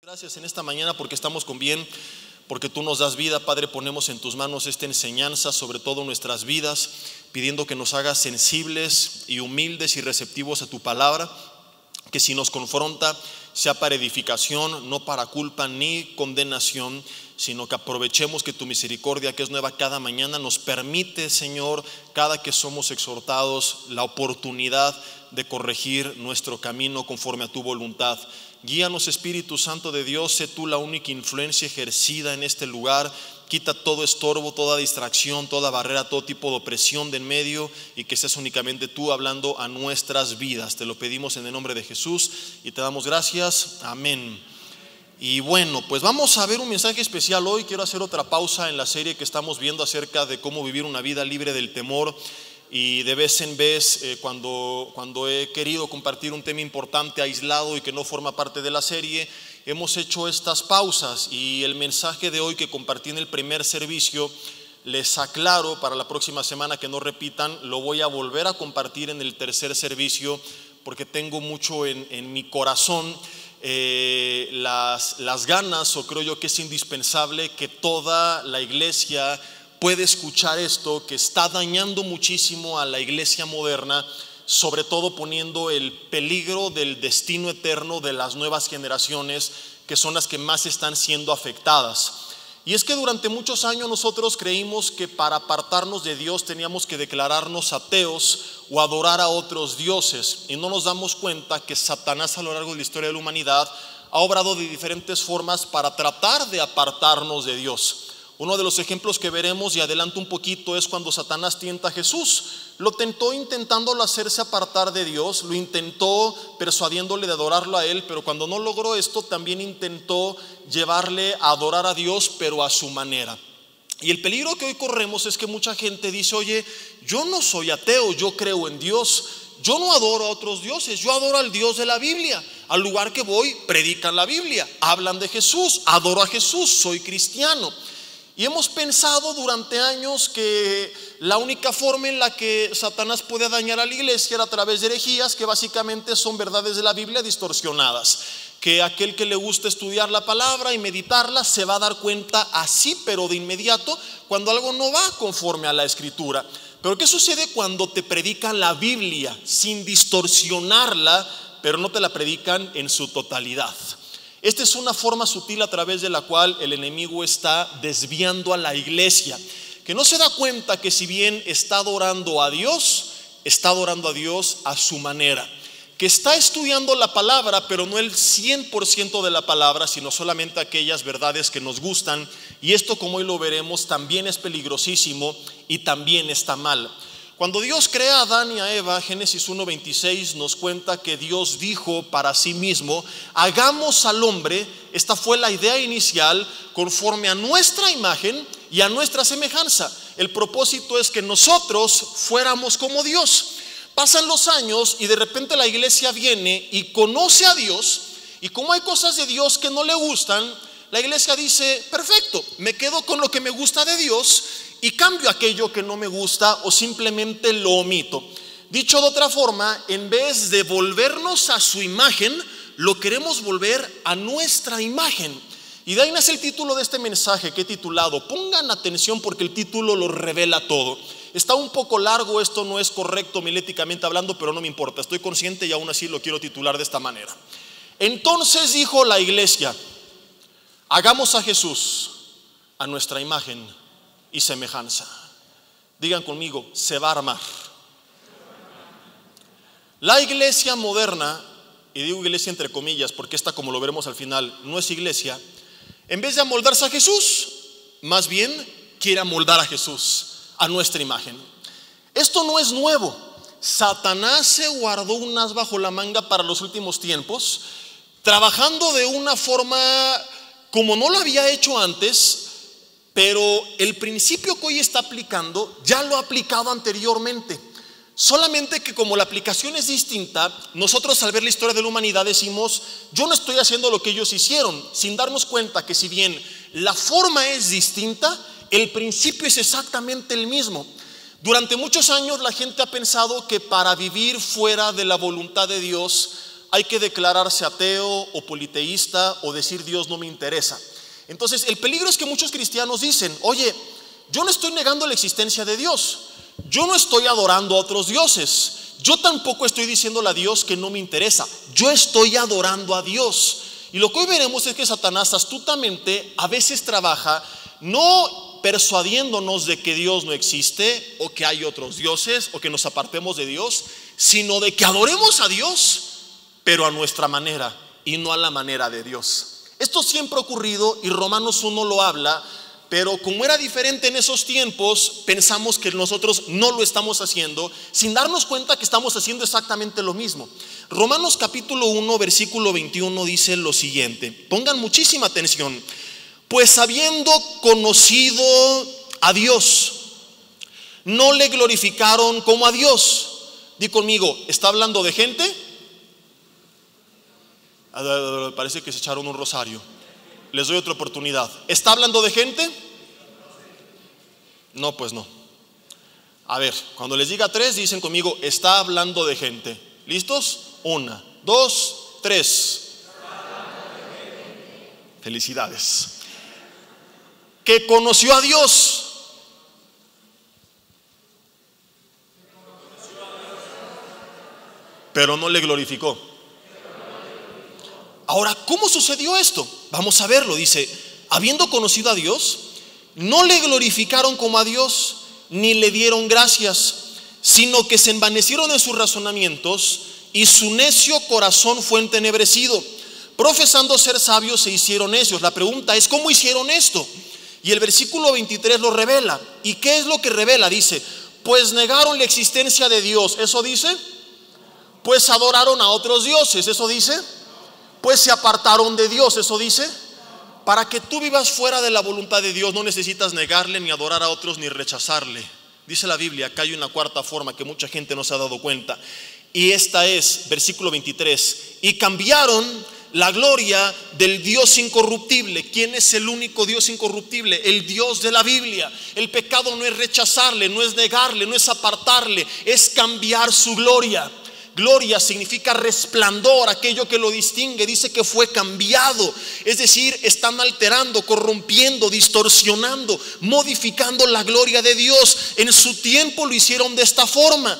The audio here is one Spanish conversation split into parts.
Gracias en esta mañana porque estamos con bien, porque tú nos das vida, Padre. Ponemos en tus manos esta enseñanza, sobre todo nuestras vidas, pidiendo que nos hagas sensibles y humildes y receptivos a tu palabra, que si nos confronta sea para edificación, no para culpa ni condenación, sino que aprovechemos que tu misericordia, que es nueva cada mañana, nos permite, Señor, cada que somos exhortados, la oportunidad de corregir nuestro camino conforme a tu voluntad. Guíanos, Espíritu Santo de Dios, sé tú la única influencia ejercida en este lugar. Quita todo estorbo, toda distracción, toda barrera, todo tipo de opresión de en medio, y que seas únicamente tú hablando a nuestras vidas. Te lo pedimos en el nombre de Jesús y te damos gracias. Amén. Y bueno, pues vamos a ver un mensaje especial hoy. Quiero hacer otra pausa en la serie que estamos viendo acerca de cómo vivir una vida libre del temor. Y de vez en vez, cuando he querido compartir un tema importante aislado y que no forma parte de la serie, hemos hecho estas pausas. Y el mensaje de hoy que compartí en el primer servicio, les aclaro para la próxima semana que no repitan, lo voy a volver a compartir en el tercer servicio, porque tengo mucho en mi corazón las ganas, o creo yo que es indispensable que toda la iglesia puede escuchar esto, que está dañando muchísimo a la iglesia moderna, sobre todo poniendo el peligro del destino eterno de las nuevas generaciones, que son las que más están siendo afectadas. Y es que durante muchos años nosotros creímos que para apartarnos de Dios teníamos que declararnos ateos o adorar a otros dioses, y no nos damos cuenta que Satanás a lo largo de la historia de la humanidad ha obrado de diferentes formas para tratar de apartarnos de Dios. Uno de los ejemplos que veremos, y adelanto un poquito, es cuando Satanás tienta a Jesús. Lo tentó intentándolo hacerse apartar de Dios, lo intentó persuadiéndole de adorarlo a él, pero cuando no logró esto, también intentó llevarle a adorar a Dios, pero a su manera. Y el peligro que hoy corremos es que mucha gente dice: oye, yo no soy ateo, yo creo en Dios, yo no adoro a otros dioses, yo adoro al Dios de la Biblia. Al lugar que voy, predican la Biblia, hablan de Jesús, adoro a Jesús, soy cristiano. Y hemos pensado durante años que la única forma en la que Satanás puede dañar a la iglesia era a través de herejías, que básicamente son verdades de la Biblia distorsionadas. Que aquel que le gusta estudiar la palabra y meditarla se va a dar cuenta así, pero de inmediato, cuando algo no va conforme a la escritura. Pero ¿qué sucede cuando te predican la Biblia sin distorsionarla, pero no te la predican en su totalidad? Esta es una forma sutil a través de la cual el enemigo está desviando a la iglesia, que no se da cuenta que si bien está adorando a Dios, está adorando a Dios a su manera, que está estudiando la palabra, pero no el 100% de la palabra, sino solamente aquellas verdades que nos gustan. Y esto, como hoy lo veremos, también es peligrosísimo y también está mal. Cuando Dios crea a Adán y a Eva, Génesis 1:26 nos cuenta que Dios dijo para sí mismo: hagamos al hombre. Esta fue la idea inicial, conforme a nuestra imagen y a nuestra semejanza. El propósito es que nosotros fuéramos como Dios. Pasan los años y de repente la iglesia viene y conoce a Dios, y como hay cosas de Dios que no le gustan, la iglesia dice: perfecto, me quedo con lo que me gusta de Dios y cambio aquello que no me gusta, o simplemente lo omito. Dicho de otra forma, en vez de volvernos a su imagen, lo queremos volver a nuestra imagen. Y de ahí nace el título de este mensaje, que he titulado, pongan atención porque el título lo revela todo. Está un poco largo, esto no es correcto miléticamente hablando, pero no me importa, estoy consciente y aún así lo quiero titular de esta manera. Entonces dijo la iglesia: hagamos a Jesús a nuestra imagen y semejanza. Digan conmigo: se va a armar. La iglesia moderna, y digo iglesia entre comillas porque esta, como lo veremos al final, no es iglesia, en vez de amoldarse a Jesús, más bien quiere amoldar a Jesús a nuestra imagen. Esto no es nuevo. Satanás se guardó un as bajo la manga para los últimos tiempos, trabajando de una forma como no lo había hecho antes. Pero el principio que hoy está aplicando ya lo ha aplicado anteriormente. Solamente que como la aplicación es distinta, nosotros al ver la historia de la humanidad decimos: yo no estoy haciendo lo que ellos hicieron, sin darnos cuenta que si bien la forma es distinta, el principio es exactamente el mismo. Durante muchos años la gente ha pensado que para vivir fuera de la voluntad de Dios hay que declararse ateo o politeísta o decir Dios no me interesa. Entonces el peligro es que muchos cristianos dicen, oye, yo no estoy negando la existencia de Dios, yo no estoy adorando a otros dioses, yo tampoco estoy diciéndole a Dios que no me interesa, yo estoy adorando a Dios. Y lo que hoy veremos es que Satanás astutamente a veces trabaja no persuadiéndonos de que Dios no existe o que hay otros dioses o que nos apartemos de Dios, sino de que adoremos a Dios, pero a nuestra manera y no a la manera de Dios. Esto siempre ha ocurrido y Romanos 1 lo habla, pero como era diferente en esos tiempos, pensamos que nosotros no lo estamos haciendo, sin darnos cuenta que estamos haciendo exactamente lo mismo. Romanos capítulo 1 versículo 21 dice lo siguiente, pongan muchísima atención: pues habiendo conocido a Dios, no le glorificaron como a Dios. Di conmigo, ¿está hablando de gente? Parece que se echaron un rosario. Les doy otra oportunidad. ¿Está hablando de gente? No, pues no. A ver, cuando les diga 3, dicen conmigo, está hablando de gente. ¿Listos? 1, 2, 3. Felicidades. Que conoció a Dios. Pero no le glorificó. Ahora, ¿cómo sucedió esto? Vamos a verlo. Dice, habiendo conocido a Dios, no le glorificaron como a Dios, ni le dieron gracias, sino que se envanecieron en sus razonamientos, y su necio corazón fue entenebrecido. Profesando ser sabios, se hicieron necios. La pregunta es, ¿cómo hicieron esto? Y el versículo 23 lo revela. ¿Y qué es lo que revela? Dice, pues negaron la existencia de Dios. ¿Eso dice? Pues adoraron a otros dioses. ¿Eso dice? Pues se apartaron de Dios. ¿Eso dice? Para que tú vivas fuera de la voluntad de Dios, no necesitas negarle, ni adorar a otros, ni rechazarle. Dice la Biblia, acá hay una cuarta forma que mucha gente no se ha dado cuenta. Y esta es, versículo 23, y cambiaron la gloria del Dios incorruptible. ¿Quién es el único Dios incorruptible? El Dios de la Biblia. El pecado no es rechazarle, no es negarle, no es apartarle, es cambiar su gloria. Gloria significa resplandor, aquello que lo distingue. Dice que fue cambiado, es decir, están alterando, corrompiendo, distorsionando, modificando la gloria de Dios. En su tiempo lo hicieron de esta forma,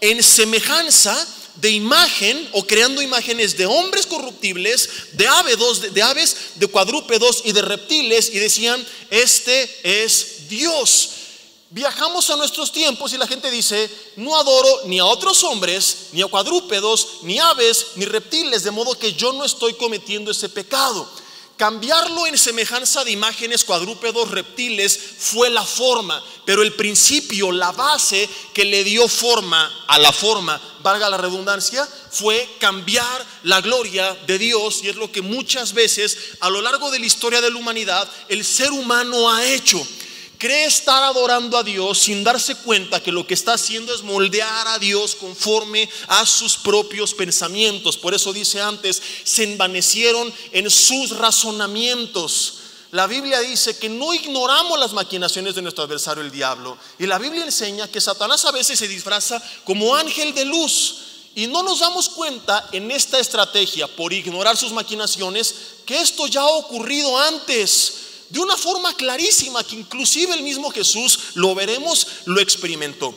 en semejanza de imagen, o creando imágenes de hombres corruptibles, de aves, de cuadrúpedos y de reptiles, y decían, este es Dios. Viajamos a nuestros tiempos y la gente dice, no adoro ni a otros hombres, ni a cuadrúpedos, ni aves, ni reptiles, de modo que yo no estoy cometiendo ese pecado. Cambiarlo en semejanza de imágenes, cuadrúpedos, reptiles fue la forma, pero el principio, la base que le dio forma a la forma, valga la redundancia, fue cambiar la gloria de Dios. Y es lo que muchas veces a lo largo de la historia de la humanidad el ser humano ha hecho. Cree estar adorando a Dios sin darse cuenta que lo que está haciendo es moldear a Dios conforme a sus propios pensamientos. Por eso dice antes, se envanecieron en sus razonamientos. La Biblia dice que no ignoramos las maquinaciones de nuestro adversario el diablo. Y la Biblia enseña que Satanás a veces se disfraza como ángel de luz. Y no nos damos cuenta en esta estrategia, por ignorar sus maquinaciones, que esto ya ha ocurrido antes. De una forma clarísima, que inclusive el mismo Jesús, lo veremos, lo experimentó.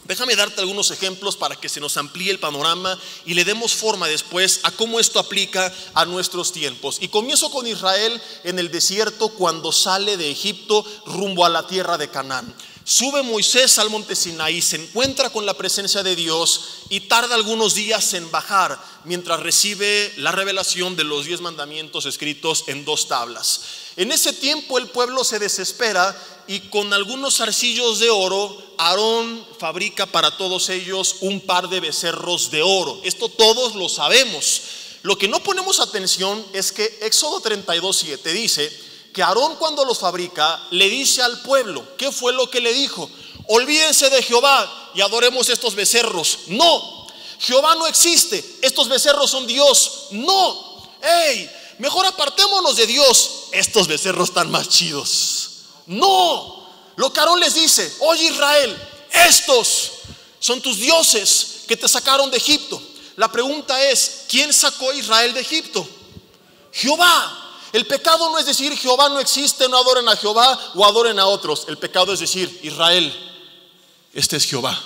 Déjame darte algunos ejemplos para que se nos amplíe el panorama y le demos forma después a cómo esto aplica a nuestros tiempos. Y comienzo con Israel en el desierto cuando sale de Egipto rumbo a la tierra de Canaán. Sube Moisés al monte Sinaí, se encuentra con la presencia de Dios y tarda algunos días en bajar mientras recibe la revelación de los 10 mandamientos escritos en 2 tablas. En ese tiempo el pueblo se desespera y con algunos zarcillos de oro, Aarón fabrica para todos ellos un par de becerros de oro. Esto todos lo sabemos. Lo que no ponemos atención es que Éxodo 32:7 dice que Aarón, cuando los fabrica, le dice al pueblo, ¿qué fue lo que le dijo? Olvídense de Jehová y adoremos estos becerros. No, Jehová no existe, estos becerros son Dios. No, mejor apartémonos de Dios, estos becerros están más chidos. No, lo que Aarón les dice, oye Israel, estos son tus dioses que te sacaron de Egipto. La pregunta es, ¿quién sacó a Israel de Egipto? Jehová. El pecado no es decir Jehová no existe, no adoren a Jehová o adoren a otros. El pecado es decir, Israel, este es Jehová.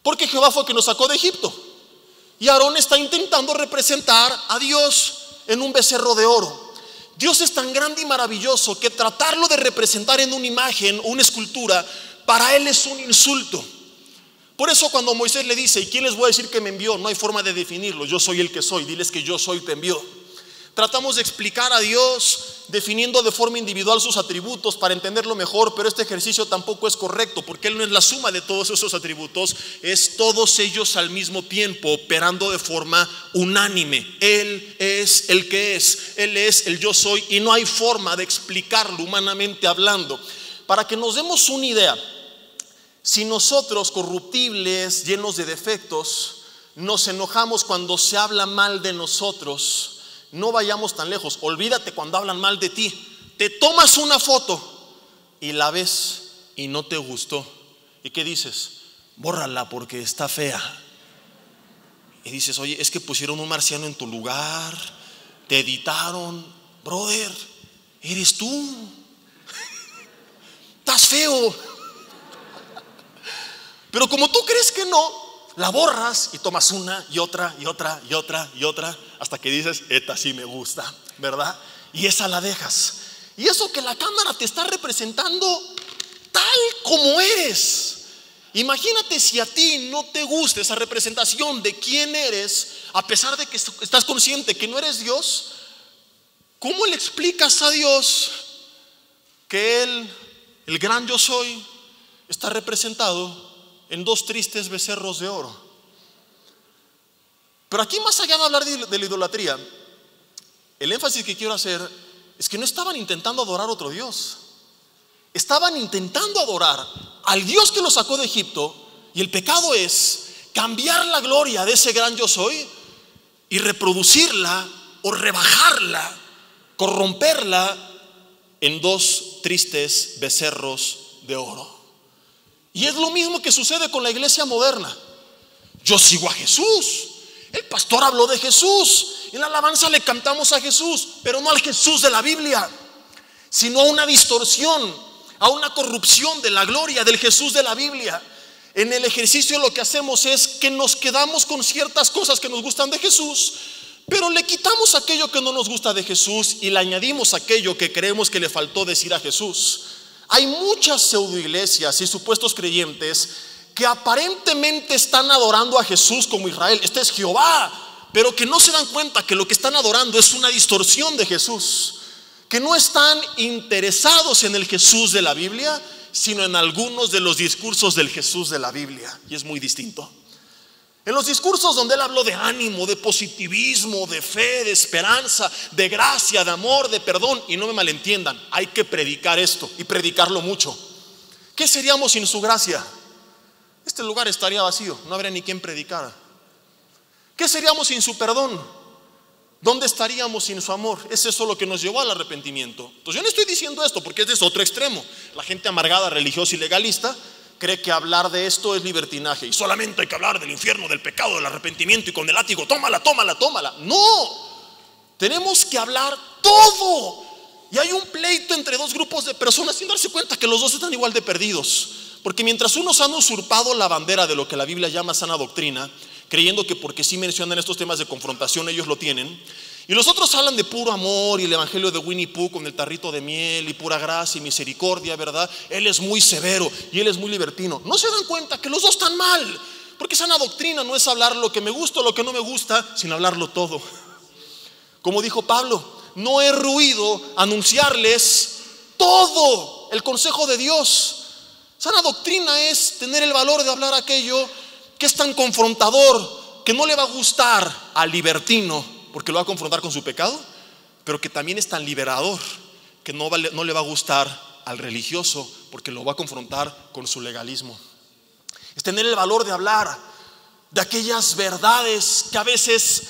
Porque Jehová fue quien nos sacó de Egipto. Y Aarón está intentando representar a Dios en un becerro de oro. Dios es tan grande y maravilloso que tratarlo de representar en una imagen, una escultura, para él es un insulto. Por eso cuando Moisés le dice, ¿y quién les voy a decir que me envió? No hay forma de definirlo, yo soy el que soy, diles que yo soy, te envió. Tratamos de explicar a Dios definiendo de forma individual sus atributos para entenderlo mejor, pero este ejercicio tampoco es correcto, porque Él no es la suma de todos esos atributos, es todos ellos al mismo tiempo, operando de forma unánime. Él es el que es, Él es el yo soy, y no hay forma de explicarlo humanamente hablando. Para que nos demos una idea, si nosotros, corruptibles, llenos de defectos, nos enojamos cuando se habla mal de nosotros, no vayamos tan lejos. Olvídate cuando hablan mal de ti. Te tomas una foto y la ves y no te gustó. ¿Y qué dices? Bórrala porque está fea. Y dices, oye, es que pusieron un marciano en tu lugar, te editaron. Brother, eres tú. Estás feo. Pero como tú crees que no, la borras y tomas una y otra y otra y otra y otra hasta que dices, esta sí me gusta, ¿verdad? Y esa la dejas. Y eso que la cámara te está representando tal como eres. Imagínate si a ti no te gusta esa representación de quién eres, a pesar de que estás consciente que no eres Dios. ¿Cómo le explicas a Dios que Él, el gran yo soy, está representado en dos tristes becerros de oro? Pero aquí, más allá de hablar de la idolatría, el énfasis que quiero hacer es que no estaban intentando adorar a otro Dios. Estaban intentando adorar al Dios que los sacó de Egipto. Y el pecado es cambiar la gloria de ese gran yo soy y reproducirla o rebajarla, corromperla en dos tristes becerros de oro. Y es lo mismo que sucede con la iglesia moderna. Yo sigo a Jesús, el pastor habló de Jesús, en la alabanza le cantamos a Jesús, pero no al Jesús de la Biblia, sino a una distorsión, a una corrupción de la gloria del Jesús de la Biblia. En el ejercicio lo que hacemos es que nos quedamos con ciertas cosas que nos gustan de Jesús, pero le quitamos aquello que no nos gusta de Jesús y le añadimos aquello que creemos que le faltó decir a Jesús. Hay muchas pseudoiglesias y supuestos creyentes que aparentemente están adorando a Jesús como Israel, este es Jehová, pero que no se dan cuenta que lo que están adorando es una distorsión de Jesús, que no están interesados en el Jesús de la Biblia, sino en algunos de los discursos del Jesús de la Biblia, y es muy distinto. En los discursos donde Él habló de ánimo, de positivismo, de fe, de esperanza, de gracia, de amor, de perdón, y no me malentiendan, hay que predicar esto y predicarlo mucho. ¿Qué seríamos sin su gracia? Este lugar estaría vacío, no habría ni quien predicara. ¿Qué seríamos sin su perdón? ¿Dónde estaríamos sin su amor? Es eso lo que nos llevó al arrepentimiento. Entonces yo no estoy diciendo esto porque este es otro extremo. La gente amargada, religiosa y legalista cree que hablar de esto es libertinaje y solamente hay que hablar del infierno, del pecado, del arrepentimiento y con el látigo, tómala, tómala, tómala. No, tenemos que hablar todo. Y hay un pleito entre dos grupos de personas sin darse cuenta que los dos están igual de perdidos. Porque mientras unos han usurpado la bandera de lo que la Biblia llama sana doctrina, creyendo que porque sí mencionan estos temas de confrontación ellos lo tienen, y los otros hablan de puro amor y el evangelio de Winnie Pooh con el tarrito de miel y pura gracia y misericordia, ¿verdad? Él es muy severo y él es muy libertino. No se dan cuenta que los dos están mal, porque sana doctrina no es hablar lo que me gusta o lo que no me gusta, sino hablarlo todo. Como dijo Pablo, no he ruido anunciarles todo el consejo de Dios. Sana doctrina es tener el valor de hablar aquello que es tan confrontador, que no le va a gustar al libertino porque lo va a confrontar con su pecado, pero que también es tan liberador que no le va a gustar al religioso porque lo va a confrontar con su legalismo. Es tener el valor de hablar de aquellas verdades que a veces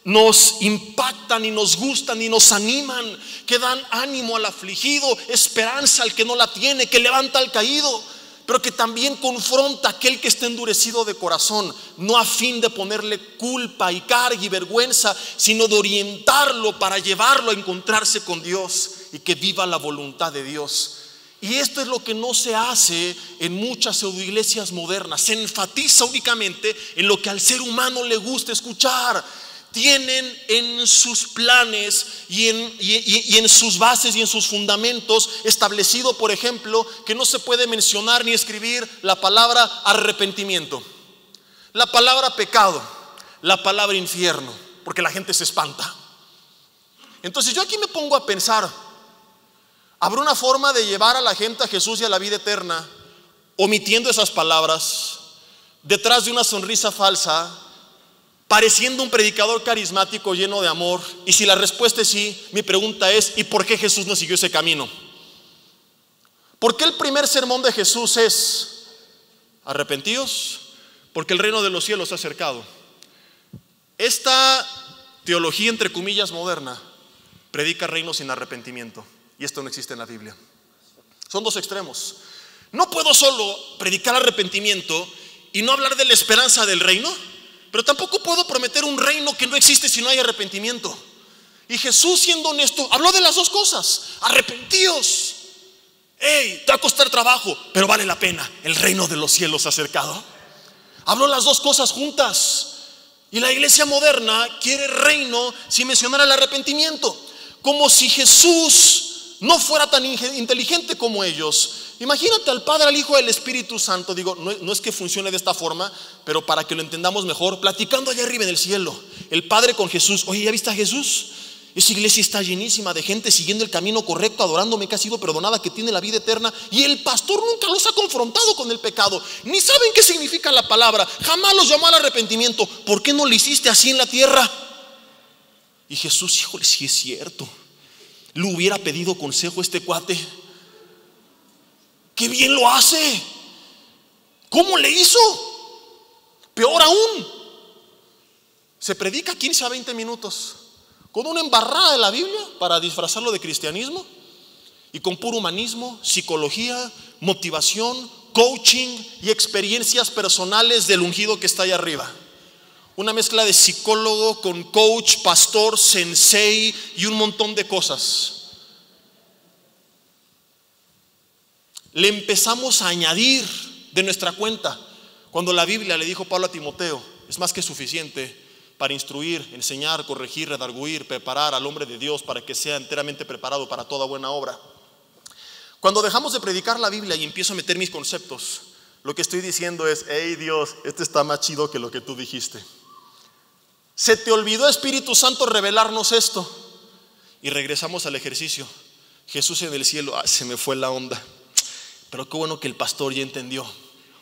nos impactan y nos gustan y nos animan, que dan ánimo al afligido, esperanza al que no la tiene, que levanta al caído. pero que también confronta a aquel que está endurecido de corazón, no a fin de ponerle culpa y carga y vergüenza, sino de orientarlo para llevarlo a encontrarse con Dios y que viva la voluntad de Dios. Y esto es lo que no se hace en muchas pseudoiglesias modernas. Se enfatiza únicamente en lo que al ser humano le gusta escuchar. Tienen en sus planes y en sus bases y en sus fundamentos establecido, por ejemplo, que no se puede mencionar ni escribir la palabra arrepentimiento, la palabra pecado, la palabra infierno, porque la gente se espanta. Entonces yo aquí me pongo a pensar, ¿habrá una forma de llevar a la gente a Jesús y a la vida eterna omitiendo esas palabras, detrás de una sonrisa falsa, pareciendo un predicador carismático lleno de amor? Y si la respuesta es sí, mi pregunta es: ¿y por qué Jesús no siguió ese camino? ¿Por qué el primer sermón de Jesús es: arrepentíos, porque el reino de los cielos se ha acercado? Esta teología, entre comillas, moderna, predica reino sin arrepentimiento, y esto no existe en la Biblia. Son dos extremos. No puedo solo predicar arrepentimiento y no hablar de la esperanza del reino, pero tampoco puedo prometer un reino que no existe si no hay arrepentimiento. Y Jesús, siendo honesto, habló de las dos cosas: arrepentíos. Te va a costar trabajo, pero vale la pena, el reino de los cielos se ha acercado. Habló las dos cosas juntas. Y la iglesia moderna quiere reino sin mencionar el arrepentimiento, como si Jesús no fuera tan inteligente como ellos. Imagínate al Padre, al Hijo y al Espíritu Santo. Digo, no es que funcione de esta forma, pero para que lo entendamos mejor, platicando allá arriba en el cielo, el Padre con Jesús. Oye, ¿ya viste a Jesús? Esa iglesia está llenísima de gente siguiendo el camino correcto, adorándome, que ha sido perdonada, que tiene la vida eterna. Y el pastor nunca los ha confrontado con el pecado, ni saben qué significa la palabra, jamás los llamó al arrepentimiento. ¿Por qué no lo hiciste así en la tierra? Y Jesús, híjole, sí es cierto, le hubiera pedido consejo a este cuate. ¡Qué bien lo hace! ¿Cómo le hizo? Peor aún, se predica 15 a 20 minutos con una embarrada de la Biblia para disfrazarlo de cristianismo, y con puro humanismo, psicología, motivación, coaching y experiencias personales del ungido que está allá arriba. Una mezcla de psicólogo con coach, pastor, sensei y un montón de cosas. Le empezamos a añadir de nuestra cuenta, cuando la Biblia, le dijo Pablo a Timoteo, es más que suficiente para instruir, enseñar, corregir, redarguir, preparar al hombre de Dios para que sea enteramente preparado para toda buena obra. Cuando dejamos de predicar la Biblia y empiezo a meter mis conceptos, lo que estoy diciendo es: hey Dios, este está más chido que lo que tú dijiste. Se te olvidó, Espíritu Santo, revelarnos esto. Y regresamos al ejercicio. Jesús en el cielo, se me fue la onda, pero qué bueno que el pastor ya entendió.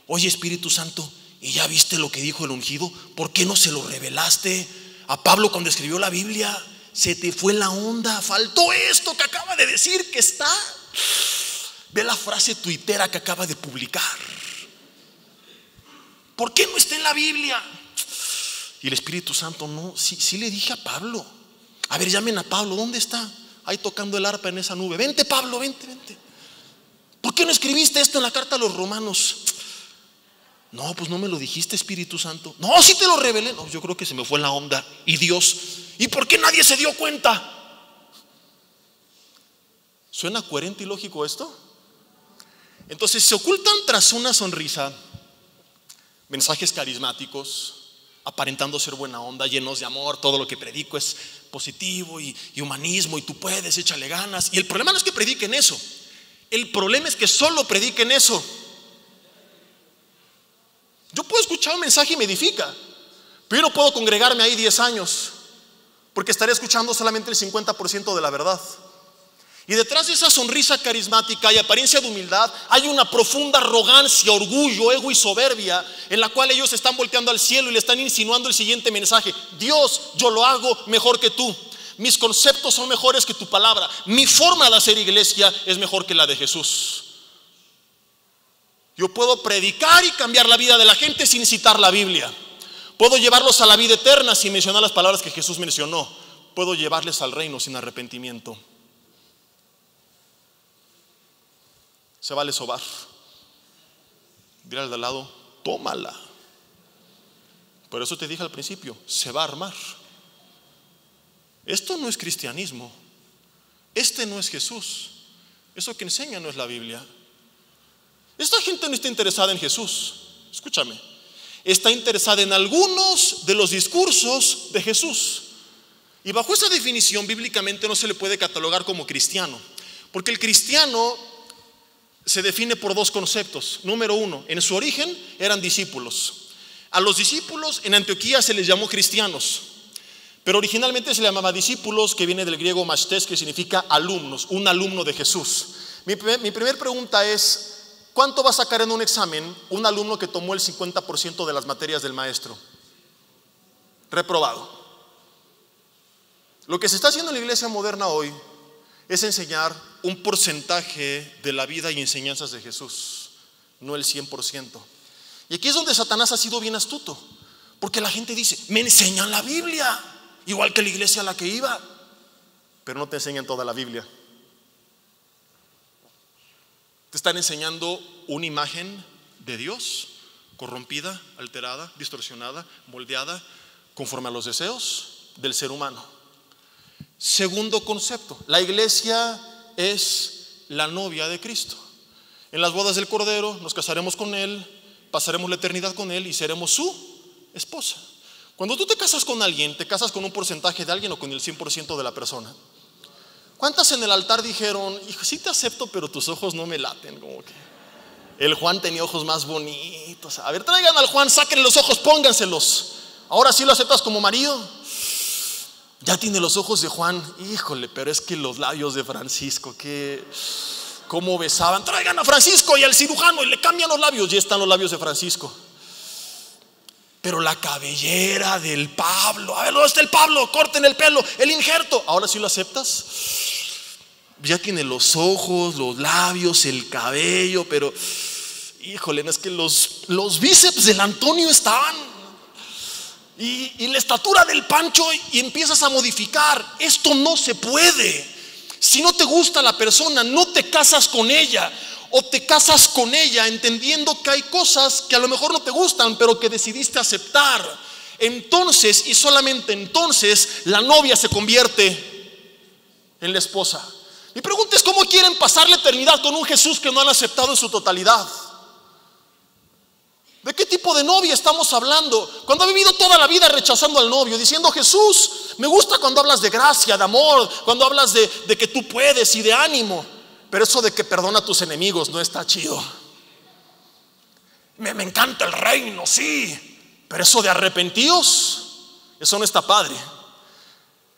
Oye, Espíritu Santo, ¿y ya viste lo que dijo el ungido? ¿Por qué no se lo revelaste a Pablo cuando escribió la Biblia? Se te fue la onda, faltó esto que acaba de decir que está. Ve la frase tuitera que acaba de publicar. ¿Por qué no está en la Biblia? Y el Espíritu Santo, no, sí le dije a Pablo. A ver, llamen a Pablo, ¿dónde está? Ahí tocando el arpa en esa nube. Vente, Pablo, vente. ¿Por qué no escribiste esto en la carta a los romanos? No, pues no me lo dijiste, Espíritu Santo. No, sí te lo revelé. No, yo creo que se me fue la onda. Y Dios, ¿y por qué nadie se dio cuenta? ¿Suena coherente y lógico esto? Entonces se ocultan tras una sonrisa mensajes carismáticos, aparentando ser buena onda, llenos de amor. Todo lo que predico es positivo y humanismo, y tú puedes, échale ganas. Y el problema no es que prediquen eso, el problema es que solo prediquen eso. Yo puedo escuchar un mensaje y me edifica, pero yo no puedo congregarme ahí 10 años, porque estaré escuchando solamente el 50% de la verdad. Y detrás de esa sonrisa carismática y apariencia de humildad hay una profunda arrogancia, orgullo, ego y soberbia, en la cual ellos están volteando al cielo y le están insinuando el siguiente mensaje: Dios, yo lo hago mejor que tú, mis conceptos son mejores que tu palabra, mi forma de hacer iglesia es mejor que la de Jesús. Yo puedo predicar y cambiar la vida de la gente sin citar la Biblia. Puedo llevarlos a la vida eterna sin mencionar las palabras que Jesús mencionó. Puedo llevarles al reino sin arrepentimiento. Se vale sobar. Dile al de al lado, tómala. Por eso te dije al principio, se va a armar. Esto no es cristianismo. Este no es Jesús. Eso que enseña no es la Biblia. Esta gente no está interesada en Jesús. Escúchame. Está interesada en algunos de los discursos de Jesús. Y bajo esa definición bíblicamente no se le puede catalogar como cristiano. Porque el cristiano se define por dos conceptos. Número uno, en su origen eran discípulos. A los discípulos en Antioquía se les llamó cristianos, pero originalmente se le llamaba discípulos, que viene del griego mastes, que significa alumnos, un alumno de Jesús. Mi primer pregunta es, ¿cuánto va a sacar en un examen un alumno que tomó el 50% de las materias del maestro? Reprobado. Lo que se está haciendo en la iglesia moderna hoy es enseñar un porcentaje de la vida y enseñanzas de Jesús, no el 100%. Y aquí es donde Satanás ha sido bien astuto, porque la gente dice, me enseñan la Biblia, igual que la iglesia a la que iba, pero no te enseñan toda la Biblia. Te están enseñando una imagen de Dios corrompida, alterada, distorsionada, moldeada conforme a los deseos del ser humano. Segundo concepto, la iglesia es la novia de Cristo. En las bodas del Cordero nos casaremos con Él, pasaremos la eternidad con Él y seremos su esposa. Cuando tú te casas con alguien, ¿te casas con un porcentaje de alguien o con el 100% de la persona? ¿Cuántas en el altar dijeron, hijo, sí te acepto, pero tus ojos no me laten? Como que el Juan tenía ojos más bonitos. A ver, traigan al Juan, saquen los ojos, pónganselos. Ahora sí lo aceptas como marido. Ya tiene los ojos de Juan. Híjole, pero es que los labios de Francisco, cómo besaban. Traigan a Francisco y al cirujano y le cambian los labios. Ya están los labios de Francisco. Pero la cabellera del Pablo, a ver, ¿dónde está el Pablo? Corten el pelo, el injerto. Ahora sí lo aceptas. Ya tiene los ojos, los labios, el cabello, pero híjole, no es que los bíceps del Antonio estaban y la estatura del Pancho, y empiezas a modificar. Esto no se puede. Si no te gusta la persona, no te casas con ella, o te casas con ella entendiendo que hay cosas que a lo mejor no te gustan, pero que decidiste aceptar. Entonces, y solamente entonces, la novia se convierte en la esposa. Mi pregunta es, ¿cómo quieren pasar la eternidad con un Jesús que no han aceptado en su totalidad? ¿De qué tipo de novia estamos hablando? Cuando ha vivido toda la vida rechazando al novio, diciendo, Jesús, me gusta cuando hablas de gracia, de amor, cuando hablas de que tú puedes y de ánimo, pero eso de que perdona a tus enemigos no está chido. Me encanta el reino, sí, pero eso de arrepentidos, eso no está padre.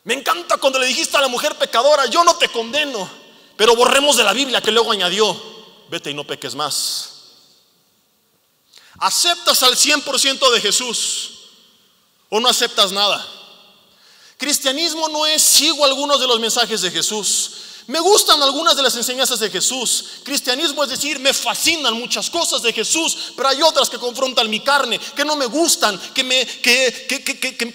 Me encanta cuando le dijiste a la mujer pecadora, yo no te condeno, pero borremos de la Biblia, que luego añadió, vete y no peques más. ¿Aceptas al 100% de Jesús o no aceptas nada? Cristianismo no es sigo algunos de los mensajes de Jesús, me gustan algunas de las enseñanzas de Jesús. Cristianismo es decir, me fascinan muchas cosas de Jesús, pero hay otras que confrontan mi carne, que no me gustan, que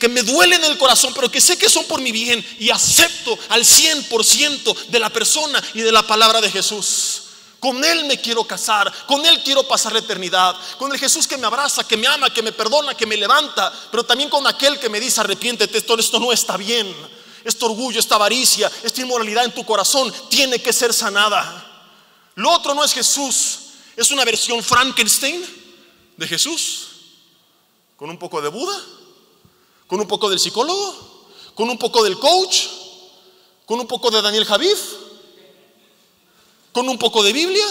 me duelen el corazón, pero que sé que son por mi bien, y acepto al 100% de la persona y de la palabra de Jesús. Con Él me quiero casar, con Él quiero pasar la eternidad, con el Jesús que me abraza, que me ama, que me perdona, que me levanta, pero también con aquel que me dice, arrepiéntete, esto no está bien. Este orgullo, esta avaricia, esta inmoralidad en tu corazón tiene que ser sanada. Lo otro no es Jesús, es una versión Frankenstein de Jesús, con un poco de Buda, con un poco del psicólogo, con un poco del coach, con un poco de Daniel Javif, con un poco de Biblia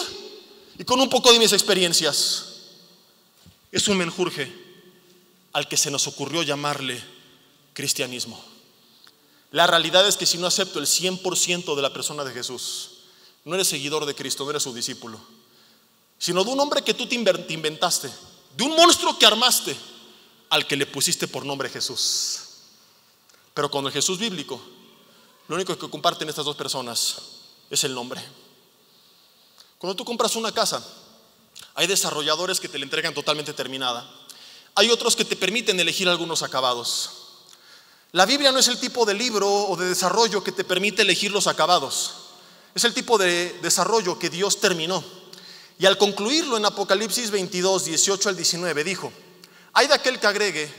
y con un poco de mis experiencias. Es un menjurje al que se nos ocurrió llamarle cristianismo. La realidad es que si no acepto el 100% de la persona de Jesús, no eres seguidor de Cristo, no eres su discípulo, sino de un hombre que tú te inventaste, de un monstruo que armaste, al que le pusiste por nombre Jesús. Pero con el Jesús bíblico, lo único que comparten estas dos personas es el nombre. Cuando tú compras una casa, hay desarrolladores que te la entregan totalmente terminada. Hay otros que te permiten elegir algunos acabados. La Biblia no es el tipo de libro o de desarrollo que te permite elegir los acabados. Es el tipo de desarrollo que Dios terminó. Y al concluirlo en Apocalipsis 22, 18 al 19, dijo: hay de aquel que agregue,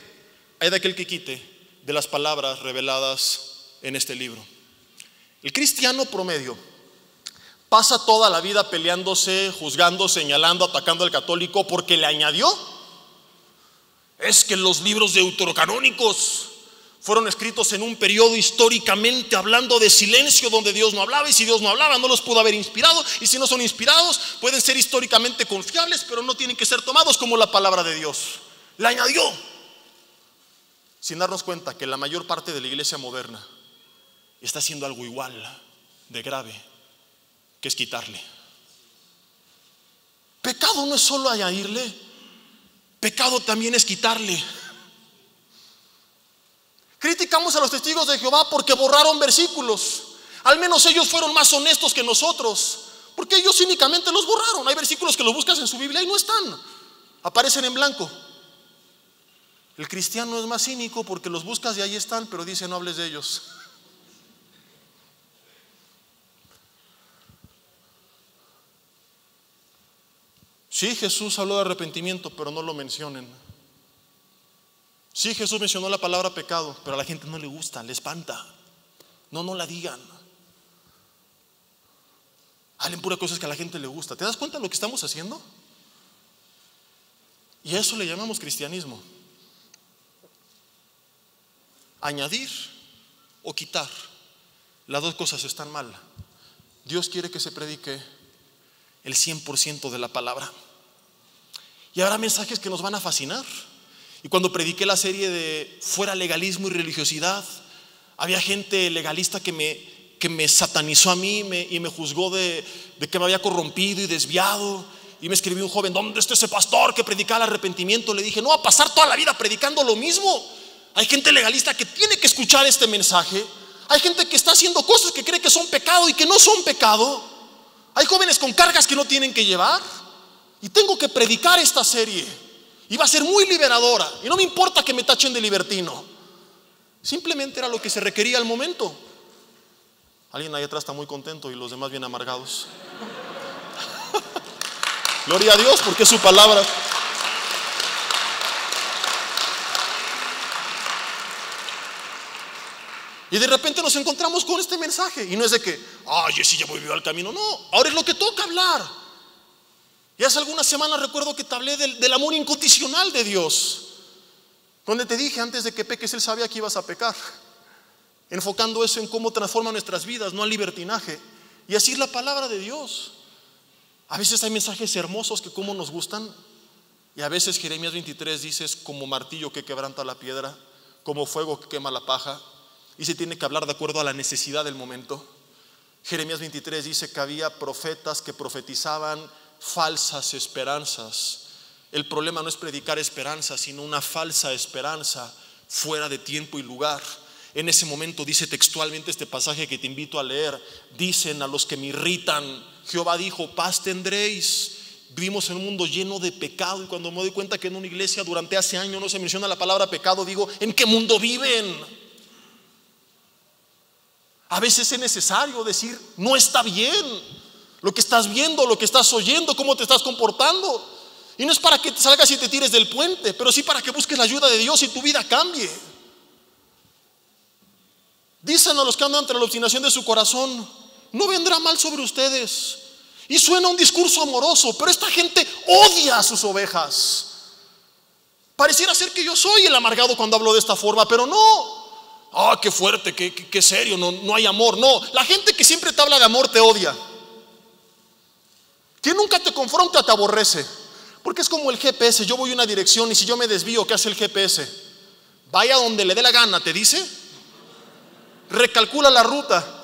hay de aquel que quite de las palabras reveladas en este libro. El cristiano promedio pasa toda la vida peleándose, juzgando, señalando, atacando al católico porque le añadió: es que los libros deuterocanónicos fueron escritos en un periodo históricamente hablando de silencio, donde Dios no hablaba, y si Dios no hablaba no los pudo haber inspirado, y si no son inspirados pueden ser históricamente confiables, pero no tienen que ser tomados como la palabra de Dios. Le añadió, sin darnos cuenta que la mayor parte de la iglesia moderna está haciendo algo igual de grave, que es quitarle. Pecado no es solo añadirle, pecado también es quitarle. Criticamos a los testigos de Jehová porque borraron versículos. Al menos ellos fueron más honestos que nosotros, porque ellos cínicamente los borraron. Hay versículos que los buscas en su Biblia y no están, aparecen en blanco. El cristiano es más cínico porque los buscas y ahí están, pero dice: no hables de ellos. Sí, Jesús habló de arrepentimiento, pero no lo mencionen. Sí, Jesús mencionó la palabra pecado, pero a la gente no le gusta, le espanta. No la digan. Hablen pura cosas que a la gente le gusta. ¿Te das cuenta de lo que estamos haciendo? Y a eso le llamamos cristianismo. Añadir o quitar, las dos cosas están mal. Dios quiere que se predique el 100% de la palabra. Y habrá mensajes que nos van a fascinar. Y cuando prediqué la serie de fuera legalismo y religiosidad, había gente legalista que me satanizó a mí y me juzgó de que me había corrompido y desviado. Y me escribió un joven: ¿dónde está ese pastor que predicaba el arrepentimiento? Le dije: no va a pasar toda la vida predicando lo mismo. Hay gente legalista que tiene que escuchar este mensaje. Hay gente que está haciendo cosas que cree que son pecado y que no son pecado. Hay jóvenes con cargas que no tienen que llevar. Y tengo que predicar esta serie. Y va a ser muy liberadora. Y no me importa que me tachen de libertino. Simplemente era lo que se requería al momento. Alguien ahí atrás está muy contento y los demás bien amargados. Gloria a Dios, porque es su palabra. Y de repente nos encontramos con este mensaje. Y no es de que: ay, sí, ya volvió al camino. No, ahora es lo que toca hablar. Y hace algunas semanas recuerdo que te hablé del amor incondicional de Dios, donde te dije: antes de que peques, Él sabía que ibas a pecar. Enfocando eso en cómo transforma nuestras vidas, no al libertinaje. Y así es la palabra de Dios. A veces hay mensajes hermosos que como nos gustan. Y a veces Jeremías 23 dice: es como martillo que quebranta la piedra, como fuego que quema la paja. Y se tiene que hablar de acuerdo a la necesidad del momento. Jeremías 23 dice que había profetas que profetizaban falsas esperanzas. El problema no es predicar esperanza, sino una falsa esperanza fuera de tiempo y lugar. En ese momento dice textualmente este pasaje que te invito a leer: dicen a los que me irritan, Jehová dijo: paz tendréis. Vivimos en un mundo lleno de pecado, y cuando me doy cuenta que en una iglesia durante hace años no se menciona la palabra pecado, digo: ¿en qué mundo viven? A veces es necesario decir: no está bien lo que estás viendo, lo que estás oyendo, cómo te estás comportando. Y no es para que te salgas y te tires del puente, pero sí para que busques la ayuda de Dios y tu vida cambie. Dicen a los que andan entre la obstinación de su corazón: no vendrá mal sobre ustedes. Y suena un discurso amoroso, pero esta gente odia a sus ovejas. Pareciera ser que yo soy el amargado cuando hablo de esta forma, pero no. Qué fuerte, qué serio, no hay amor. No, la gente que siempre te habla de amor te odia. Quien nunca te confronta te aborrece, porque es como el GPS. Yo voy a una dirección y si yo me desvío, ¿qué hace el GPS? Vaya donde le dé la gana, te dice. Recalcula la ruta.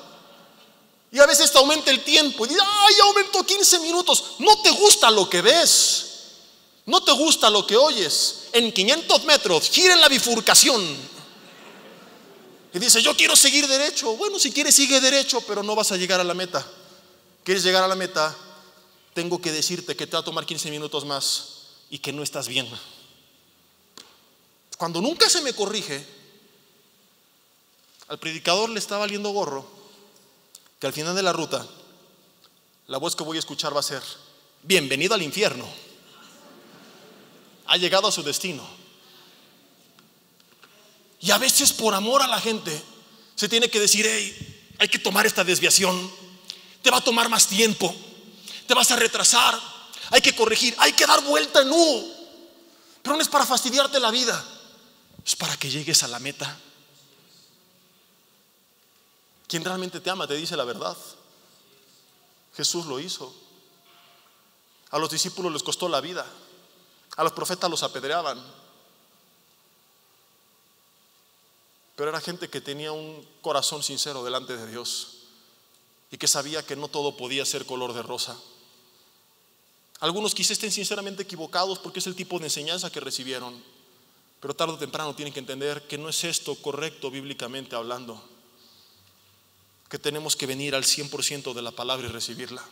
Y a veces te aumenta el tiempo y dices: ya aumentó 15 minutos. No te gusta lo que ves, no te gusta lo que oyes. En 500 metros gira en la bifurcación y dice: yo quiero seguir derecho. Bueno, si quieres sigue derecho, pero no vas a llegar a la meta. ¿Quieres llegar a la meta? Tengo que decirte que te va a tomar 15 minutos más y que no estás bien. Cuando nunca se me corrige, al predicador le está valiendo gorro que al final de la ruta la voz que voy a escuchar va a ser: bienvenido al infierno. Ha llegado a su destino. Y a veces por amor a la gente se tiene que decir: hey, hay que tomar esta desviación, te va a tomar más tiempo, te vas a retrasar, hay que corregir, hay que dar vuelta en U. Pero no es para fastidiarte la vida, es para que llegues a la meta. Quien realmente te ama te dice la verdad. Jesús lo hizo. A los discípulos les costó la vida, a los profetas los apedreaban, pero era gente que tenía un corazón sincero delante de Dios y que sabía que no todo podía ser color de rosa. Algunos quizás estén sinceramente equivocados porque es el tipo de enseñanza que recibieron, pero tarde o temprano tienen que entender que no es esto correcto bíblicamente hablando, que tenemos que venir al 100% de la palabra y recibirla.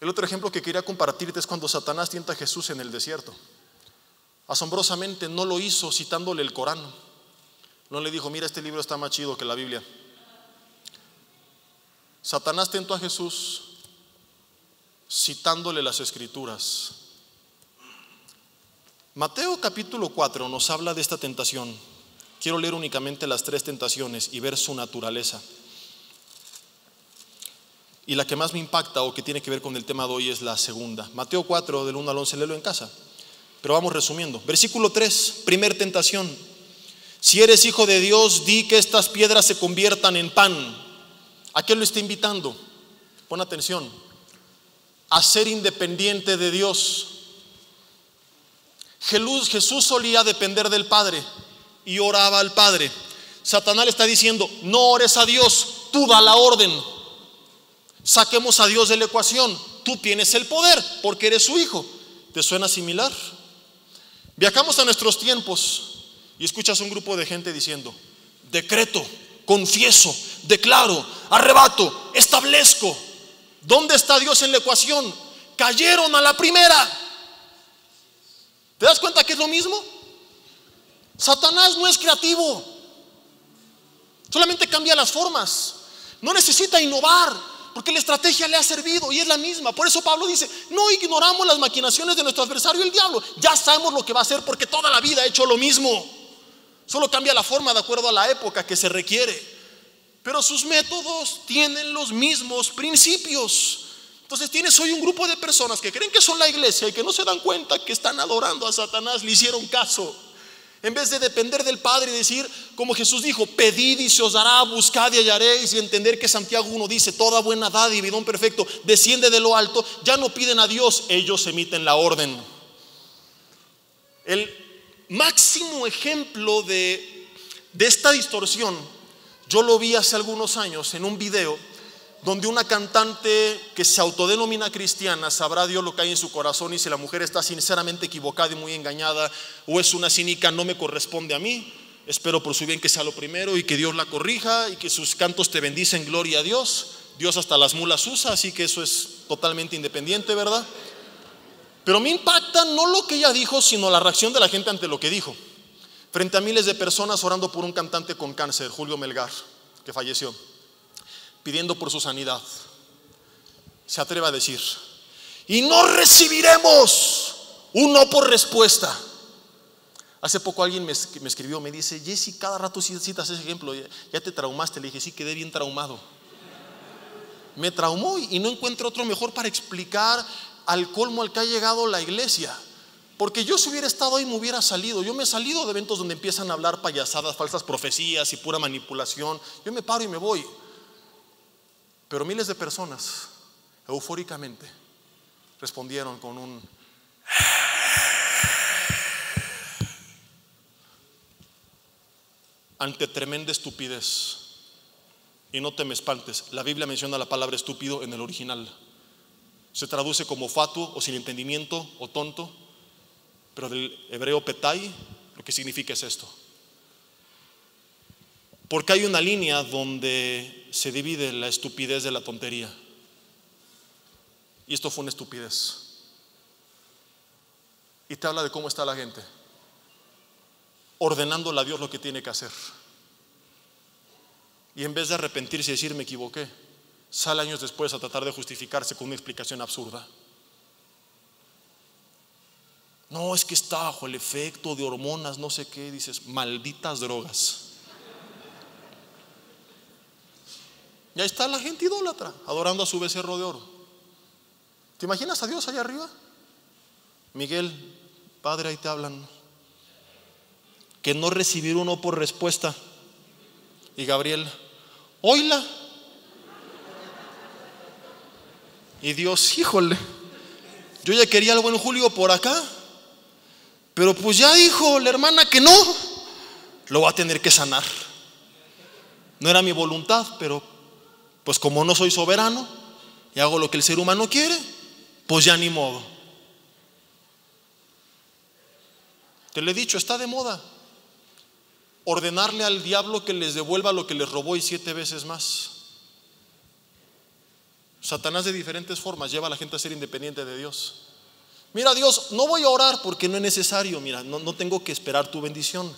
El otro ejemplo que quería compartirte es cuando Satanás tienta a Jesús en el desierto. Asombrosamente no lo hizo citándole el Corán. No le dijo: mira, este libro está más chido que la Biblia. Satanás tentó a Jesús citándole las Escrituras. Mateo capítulo 4 nos habla de esta tentación. Quiero leer únicamente las 3 tentaciones y ver su naturaleza. Y la que más me impacta o que tiene que ver con el tema de hoy es la segunda. Mateo 4 del 1 al 11, léelo en casa, pero vamos resumiendo. Versículo 3, primer tentación: si eres hijo de Dios, di que estas piedras se conviertan en pan. ¿A qué lo está invitando? Pon atención: a ser independiente de Dios. Jesús solía depender del Padre y oraba al Padre. Satanás le está diciendo: no ores a Dios, tú da la orden. Saquemos a Dios de la ecuación, tú tienes el poder porque eres su hijo. ¿Te suena similar? Viajamos a nuestros tiempos y escuchas a un grupo de gente diciendo: decreto, confieso, declaro, arrebato, establezco. ¿Dónde está Dios en la ecuación? Cayeron a la primera. ¿Te das cuenta que es lo mismo? Satanás no es creativo, solamente cambia las formas, no necesita innovar, porque la estrategia le ha servido y es la misma. Por eso Pablo dice: no ignoramos las maquinaciones de nuestro adversario el diablo. Ya sabemos lo que va a hacer porque toda la vida ha hecho lo mismo, solo cambia la forma de acuerdo a la época que se requiere, pero sus métodos tienen los mismos principios. Entonces tienes hoy un grupo de personas que creen que son la iglesia y que no se dan cuenta que están adorando a Satanás. Le hicieron caso. En vez de depender del Padre y decir, como Jesús dijo: pedid y se os dará, buscad y hallaréis, y entender que Santiago 1 dice: toda buena dádiva y don perfecto desciende de lo alto, ya no piden a Dios, ellos emiten la orden. El máximo ejemplo de esta distorsión yo lo vi hace algunos años en un video donde una cantante que se autodenomina cristiana, sabrá Dios lo que hay en su corazón, y si la mujer está sinceramente equivocada y muy engañada o es una cínica, no me corresponde a mí. Espero por su bien que sea lo primero y que Dios la corrija y que sus cantos te bendicen, gloria a Dios. Dios hasta las mulas usa, así que eso es totalmente independiente, ¿verdad? Pero me impacta no lo que ella dijo, sino la reacción de la gente ante lo que dijo. Frente a miles de personas orando por un cantante con cáncer, Julio Melgar, que falleció, pidiendo por su sanidad, se atreve a decir: y no recibiremos un no por respuesta. Hace poco alguien me escribió, me dice: Jesse, cada rato citas ese ejemplo, ya te traumaste. Le dije: sí, quedé bien traumado. Me traumó y no encuentro otro mejor para explicar al colmo al que ha llegado la iglesia. Porque yo, si hubiera estado ahí, me hubiera salido. Yo me he salido de eventos donde empiezan a hablar payasadas, falsas profecías y pura manipulación. Yo me paro y me voy. Pero miles de personas eufóricamente respondieron con un ante tremenda estupidez. Y no te me espantes, la Biblia menciona la palabra estúpido en el original. Se traduce como fatuo o sin entendimiento o tonto, pero del hebreo petai lo que significa es esto. Porque hay una línea donde se divide la estupidez de la tontería. Y esto fue una estupidez. Y te habla de cómo está la gente, ordenándole a Dios lo que tiene que hacer. Y en vez de arrepentirse y decir: me equivoqué, sale años después a tratar de justificarse con una explicación absurda. No, es que está bajo el efecto de hormonas, no sé qué. Dices, malditas drogas. Y ahí está la gente idólatra, adorando a su becerro de oro. ¿Te imaginas a Dios allá arriba? Miguel, Padre, ahí te hablan. Que no recibir uno por respuesta. Y Gabriel, oíla. Y Dios, híjole, yo ya quería al buen Julio por acá, pero pues ya dijo la hermana que no, lo va a tener que sanar. No era mi voluntad, pero pues como no soy soberano y hago lo que el ser humano quiere, pues ya ni modo. Te lo he dicho, está de moda ordenarle al diablo que les devuelva lo que les robó y 7 veces más. Satanás de diferentes formas lleva a la gente a ser independiente de Dios. Mira, Dios, no voy a orar porque no es necesario. Mira, no tengo que esperar tu bendición.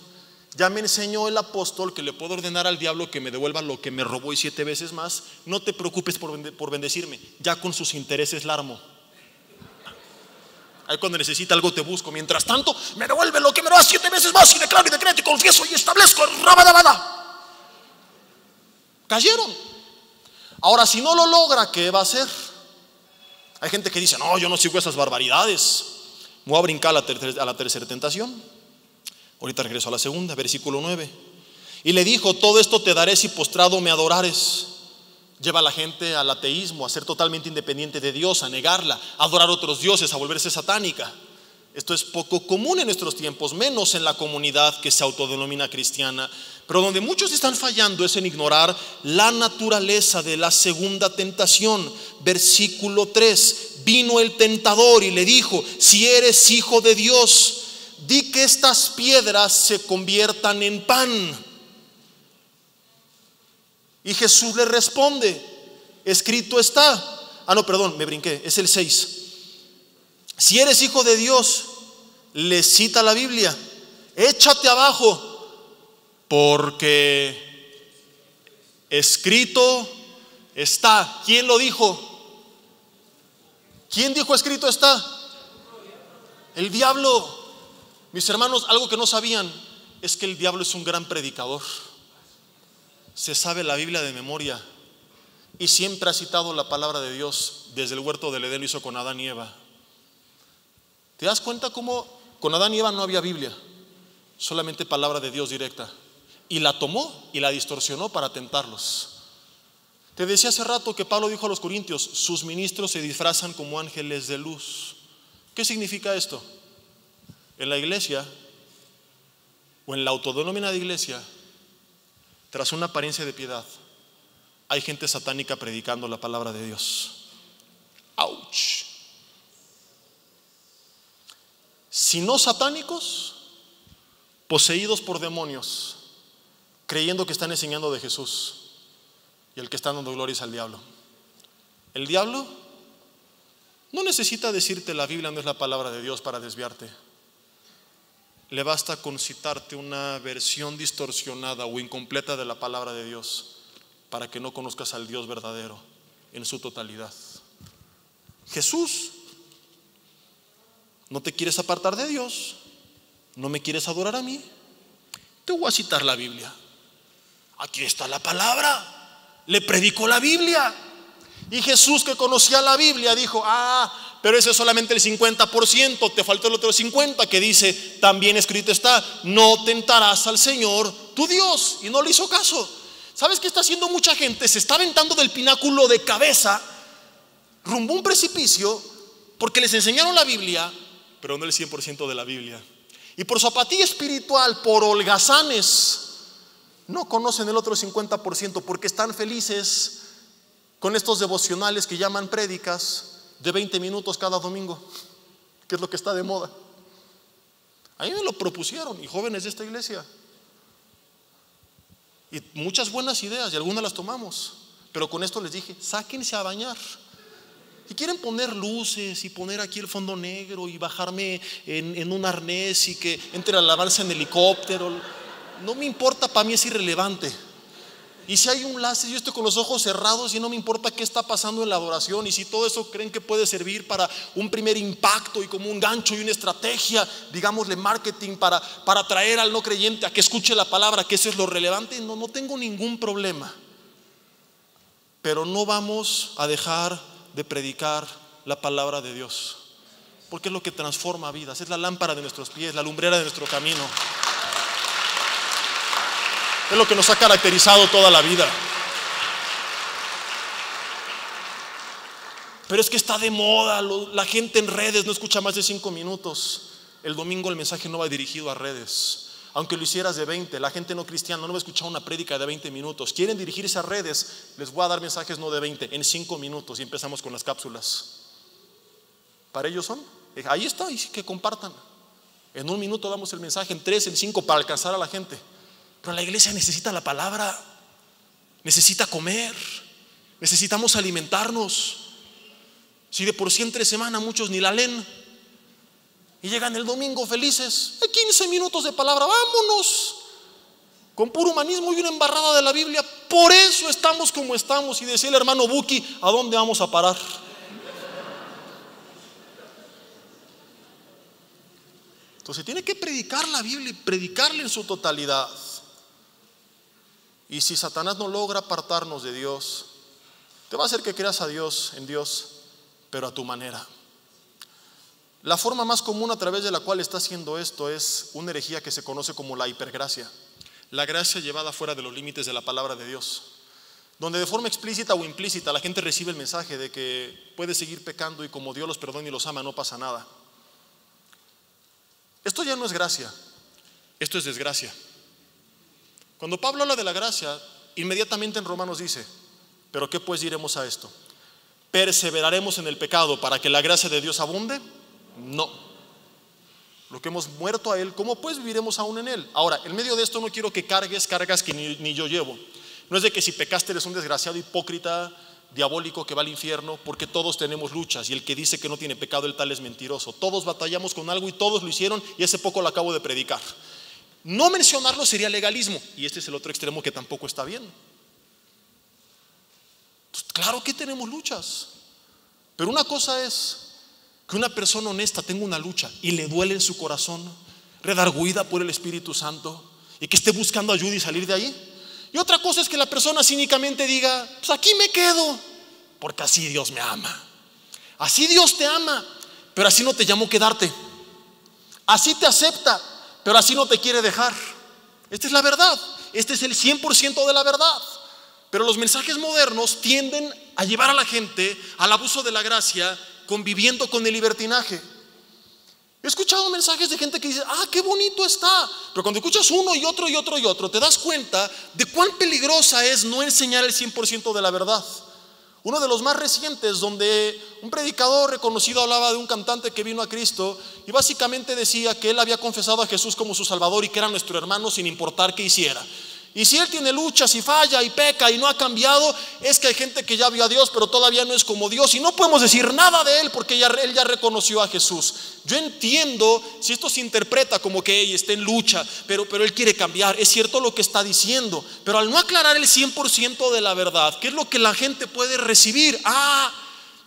Ya me enseñó el apóstol que le puedo ordenar al diablo que me devuelva lo que me robó y 7 veces más. No te preocupes por bendecirme, ya con sus intereses la armo. Ahí cuando necesita algo te busco. Mientras tanto, me devuelve lo que me robó 7 veces más y declaro y decreto y confieso y establezco. Rabadabada. Cayeron. Ahora, si no lo logra, ¿qué va a hacer? Hay gente que dice, no, yo no sigo esas barbaridades. Me voy a brincar a la tercera tentación. Ahorita regreso a la segunda, versículo 9. Y le dijo, todo esto te daré si postrado me adorares. Lleva a la gente al ateísmo, a ser totalmente independiente de Dios, a negarla, a adorar otros dioses, a volverse satánica. Esto es poco común en nuestros tiempos, menos en la comunidad que se autodenomina cristiana. Pero donde muchos están fallando es en ignorar la naturaleza de la segunda tentación. Versículo 3. Vino el tentador y le dijo, si eres hijo de Dios, di que estas piedras se conviertan en pan. Y Jesús le responde, escrito está. No, perdón, me brinqué, es el 6. Si eres hijo de Dios, le cita la Biblia, échate abajo, porque escrito está. ¿Quién lo dijo? ¿Quién dijo escrito está? El diablo. Mis hermanos, algo que no sabían es que el diablo es un gran predicador. Se sabe la Biblia de memoria y siempre ha citado la palabra de Dios. Desde el huerto del Edén lo hizo con Adán y Eva. ¿Te das cuenta cómo con Adán y Eva no había Biblia? Solamente palabra de Dios directa. Y la tomó y la distorsionó para tentarlos. Te decía hace rato que Pablo dijo a los corintios, sus ministros se disfrazan como ángeles de luz. ¿Qué significa esto? En la iglesia o en la autodenominada iglesia, tras una apariencia de piedad, hay gente satánica predicando la palabra de Dios. ¡Auch! Si no satánicos, poseídos por demonios, creyendo que están enseñando de Jesús, y el que está dando gloria es al diablo. El diablo no necesita decirte la Biblia no es la palabra de Dios para desviarte. Le basta con citarte una versión distorsionada o incompleta de la palabra de Dios para que no conozcas al Dios verdadero en su totalidad. Jesús, no te quieres apartar de Dios, no me quieres adorar a mí, te voy a citar la Biblia. Aquí está la palabra, le predicó la Biblia. Y Jesús, que conocía la Biblia, dijo, pero ese es solamente el 50%, te falta el otro 50% que dice, también escrito está, no tentarás al Señor tu Dios. Y no le hizo caso. ¿Sabes qué está haciendo mucha gente? Se está aventando del pináculo de cabeza rumbo a un precipicio porque les enseñaron la Biblia, pero no el 100% de la Biblia. Y por su apatía espiritual, por holgazanes, no conocen el otro 50% porque están felices con estos devocionales que llaman prédicas de 20 minutos cada domingo, que es lo que está de moda. A mí me lo propusieron y jóvenes de esta iglesia, y muchas buenas ideas y algunas las tomamos, pero con esto les dije, sáquense a bañar. Y quieren poner luces y poner aquí el fondo negro y bajarme en un arnés y que entre a lavarse en helicóptero. No me importa, para mí es irrelevante. Y si hay un láser, yo estoy con los ojos cerrados y no me importa qué está pasando en la adoración. Y si todo eso creen que puede servir para un primer impacto y como un gancho y una estrategia, digámosle marketing, para atraer al no creyente a que escuche la palabra, que eso es lo relevante, no tengo ningún problema. Pero no vamos a dejar de predicar la palabra de Dios, porque es lo que transforma vidas, es la lámpara de nuestros pies, la lumbrera de nuestro camino. Es lo que nos ha caracterizado toda la vida. Pero es que está de moda, la gente en redes no escucha más de 5 minutos. El domingo el mensaje no va dirigido a redes. Aunque lo hicieras de 20, la gente no cristiana no va a escuchar una prédica de 20 minutos. Quieren dirigirse a redes, les voy a dar mensajes no de 20, en 5 minutos, y empezamos con las cápsulas. Para ellos son, ahí está, y sí, que compartan. En 1 minuto damos el mensaje, en 3, en 5, para alcanzar a la gente. Pero la iglesia necesita la palabra, necesita comer, necesitamos alimentarnos. Si de por sí entre semana muchos ni la leen y llegan el domingo felices, hay 15 minutos de palabra, vámonos, con puro humanismo y una embarrada de la Biblia. Por eso estamos como estamos. Y decía el hermano Buki, ¿a dónde vamos a parar? Entonces tiene que predicar la Biblia y predicarla en su totalidad. Y si Satanás no logra apartarnos de Dios, te va a hacer que creas en Dios, pero a tu manera. La forma más común a través de la cual está haciendo esto es una herejía que se conoce como la hipergracia. La gracia llevada fuera de los límites de la palabra de Dios, donde de forma explícita o implícita la gente recibe el mensaje de que puede seguir pecando y como Dios los perdona y los ama, no pasa nada. Esto ya no es gracia, esto es desgracia. Cuando Pablo habla de la gracia, inmediatamente en Romanos dice, ¿pero qué pues diremos a esto? ¿Perseveraremos en el pecado para que la gracia de Dios abunde? No. Lo que hemos muerto a Él, ¿cómo pues viviremos aún en Él? Ahora, en medio de esto no quiero que cargas que ni yo llevo. No es de que si pecaste eres un desgraciado, hipócrita, diabólico que va al infierno, porque todos tenemos luchas, y el que dice que no tiene pecado, el tal es mentiroso. Todos batallamos con algo y todos lo hicieron, y hace poco lo acabo de predicar. No mencionarlo sería legalismo, y este es el otro extremo que tampoco está bien. Entonces, claro que tenemos luchas, pero una cosa es que una persona honesta tenga una lucha y le duele en su corazón, redarguida por el Espíritu Santo, y que esté buscando ayuda y salir de ahí. Y otra cosa es que la persona cínicamente diga, pues aquí me quedo, porque así Dios me ama. Así Dios te ama, pero así no te llamó quedarte. Así te acepta, pero así no te quiere dejar. Esta es la verdad, este es el 100% de la verdad. Pero los mensajes modernos tienden a llevar a la gente al abuso de la gracia, conviviendo con el libertinaje. He escuchado mensajes de gente que dice, qué bonito está. Pero cuando escuchas uno y otro y otro y otro, te das cuenta de cuán peligrosa es no enseñar el 100% de la verdad. Uno de los más recientes, donde un predicador reconocido hablaba de un cantante que vino a Cristo y básicamente decía que él había confesado a Jesús como su Salvador y que era nuestro hermano sin importar qué hiciera. Y si él tiene luchas y falla y peca y no ha cambiado, es que hay gente que ya vio a Dios pero todavía no es como Dios, y no podemos decir nada de él porque él ya reconoció a Jesús. Yo entiendo si esto se interpreta como que está en lucha, pero él quiere cambiar. Es cierto lo que está diciendo, pero al no aclarar el 100% de la verdad, ¿qué es lo que la gente puede recibir?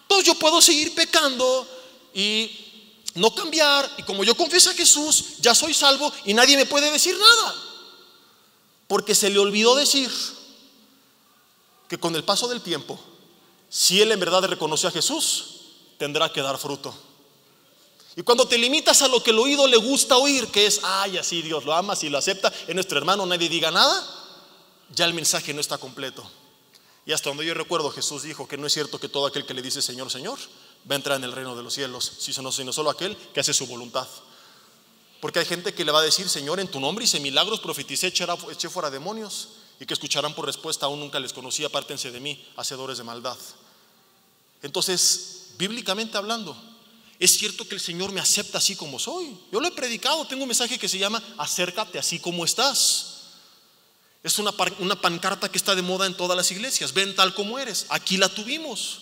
Entonces yo puedo seguir pecando y no cambiar, y como yo confieso a Jesús, ya soy salvo y nadie me puede decir nada. Porque se le olvidó decir que con el paso del tiempo, si él en verdad reconoció a Jesús, tendrá que dar fruto. Y cuando te limitas a lo que el oído le gusta oír, que es, así Dios lo ama, si lo acepta, es nuestro hermano, nadie diga nada, ya el mensaje no está completo. Y hasta donde yo recuerdo, Jesús dijo que no es cierto que todo aquel que le dice Señor, Señor, va a entrar en el reino de los cielos, sino solo aquel que hace su voluntad. Porque hay gente que le va a decir, Señor, en tu nombre hice milagros, profeticé, eché fuera demonios, y que escucharán por respuesta, aún nunca les conocí, apártense de mí, hacedores de maldad. Entonces, bíblicamente hablando, es cierto que el Señor me acepta así como soy. Yo lo he predicado, tengo un mensaje que se llama acércate así como estás. Es una pancarta que está de moda en todas las iglesias, ven tal como eres. Aquí la tuvimos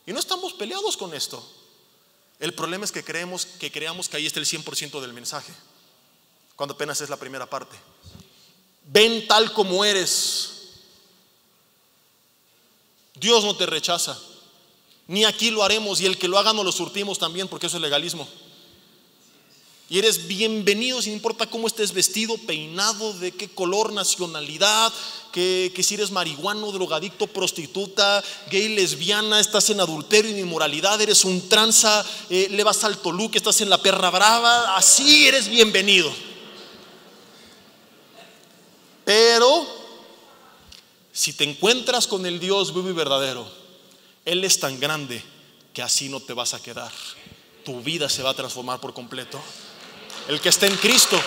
y no estamos peleados con esto. El problema es que creamos que ahí está el 100% del mensaje, cuando apenas es la primera parte. Ven tal como eres. Dios no te rechaza, ni aquí lo haremos, y el que lo haga no lo surtimos también, porque eso es legalismo. Y eres bienvenido sin importa cómo estés vestido, peinado, de qué color, nacionalidad, que si eres marihuano, drogadicto, prostituta, gay, lesbiana, estás en adulterio y inmoralidad, eres un tranza, le vas al Toluca, estás en la perra brava, así eres bienvenido. Pero si te encuentras con el Dios vivo y verdadero, Él es tan grande que así no te vas a quedar. Tu vida se va a transformar por completo. El que está en Cristo,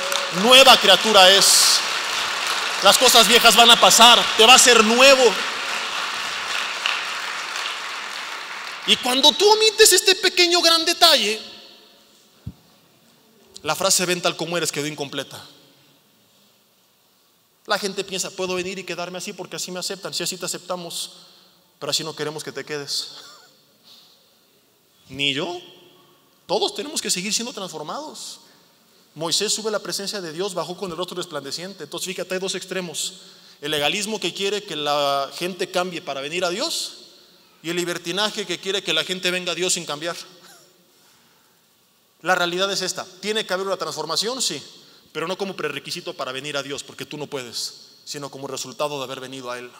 nueva criatura es. Las cosas viejas van a pasar, te va a hacer nuevo. Y cuando tú omites este pequeño gran detalle, la frase ven tal como eres quedó incompleta. La gente piensa, puedo venir y quedarme así porque así me aceptan. Si así te aceptamos, pero así no queremos que te quedes. Ni yo. Todos tenemos que seguir siendo transformados. Moisés sube a la presencia de Dios, bajó con el rostro resplandeciente. Entonces fíjate, hay dos extremos: el legalismo que quiere que la gente cambie para venir a Dios, y el libertinaje que quiere que la gente venga a Dios sin cambiar. La realidad es esta: tiene que haber una transformación, sí, pero no como prerequisito para venir a Dios, porque tú no puedes, sino como resultado de haber venido a Él.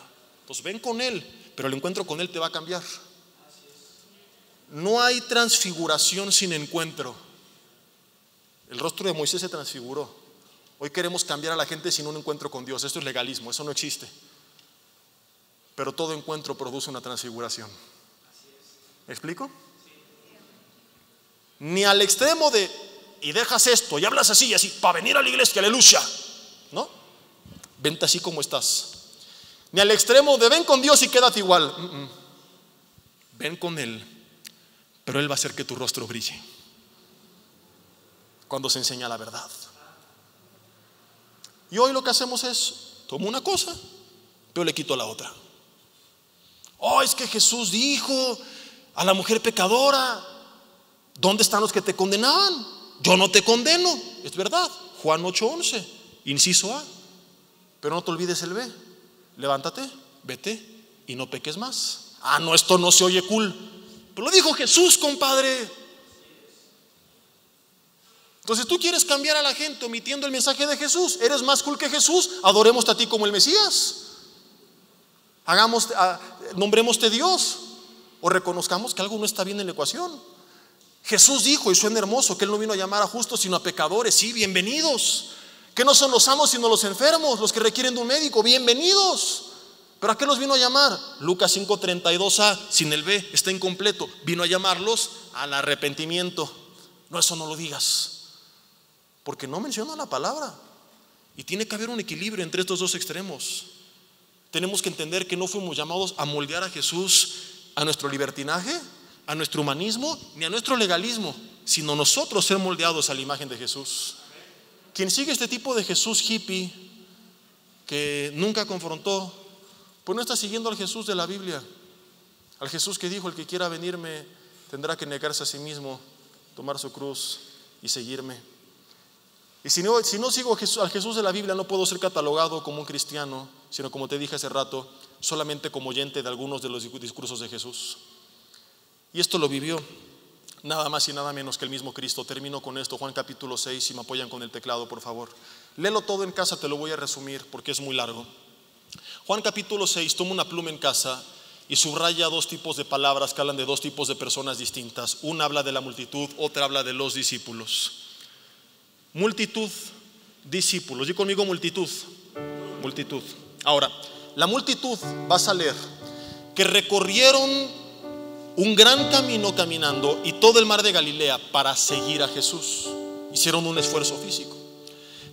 Entonces ven con Él, pero el encuentro con Él te va a cambiar. No hay transfiguración sin encuentro. El rostro de Moisés se transfiguró. Hoy queremos cambiar a la gente sin un encuentro con Dios. Esto es legalismo, eso no existe. Pero todo encuentro produce una transfiguración. ¿Me explico? Ni al extremo de y dejas esto y hablas así y así para venir a la iglesia, aleluya. No, vente así como estás. Ni al extremo de ven con Dios y quédate igual. Ven con Él, pero Él va a hacer que tu rostro brille cuando se enseña la verdad. Y hoy lo que hacemos es, tomo una cosa, pero le quito la otra. Oh, es que Jesús dijo a la mujer pecadora, ¿dónde están los que te condenaban? Yo no te condeno. Es verdad, Juan 8:11, inciso A. Pero no te olvides el B. Levántate, vete y no peques más. Ah, no, esto no se oye cool, pero lo dijo Jesús, compadre. Entonces tú quieres cambiar a la gente omitiendo el mensaje de Jesús. Eres más cool que Jesús, adoremos a ti como el Mesías. Nombrémoste Dios, o reconozcamos que algo no está bien en la ecuación. Jesús dijo, y suena hermoso, que Él no vino a llamar a justos sino a pecadores. Sí, bienvenidos. Que no son los sanos sino los enfermos, los que requieren de un médico, bienvenidos. ¿Pero a qué los vino a llamar? Lucas 5:32a, sin el B, está incompleto. Vino a llamarlos al arrepentimiento. No, eso no lo digas, porque no menciona la palabra. Y tiene que haber un equilibrio entre estos dos extremos. Tenemos que entender que no fuimos llamados a moldear a Jesús a nuestro libertinaje, a nuestro humanismo, ni a nuestro legalismo, sino nosotros ser moldeados a la imagen de Jesús. Quien sigue este tipo de Jesús hippie que nunca confrontó, pues no está siguiendo al Jesús de la Biblia, al Jesús que dijo: el que quiera venirme tendrá que negarse a sí mismo, tomar su cruz y seguirme. Y si no sigo al Jesús de la Biblia, no puedo ser catalogado como un cristiano, sino, como te dije hace rato, solamente como oyente de algunos de los discursos de Jesús. Y esto lo vivió nada más y nada menos que el mismo Cristo. Termino con esto, Juan capítulo 6, si me apoyan con el teclado, por favor. Léelo todo en casa, te lo voy a resumir porque es muy largo. Juan capítulo 6, toma una pluma en casa y subraya dos tipos de palabras que hablan de dos tipos de personas distintas. Una habla de la multitud, otra habla de los discípulos. Multitud, discípulos. Di conmigo multitud. Multitud. Ahora, la multitud, vas a leer que recorrieron un gran camino caminando y todo el mar de Galilea para seguir a Jesús. Hicieron un esfuerzo físico.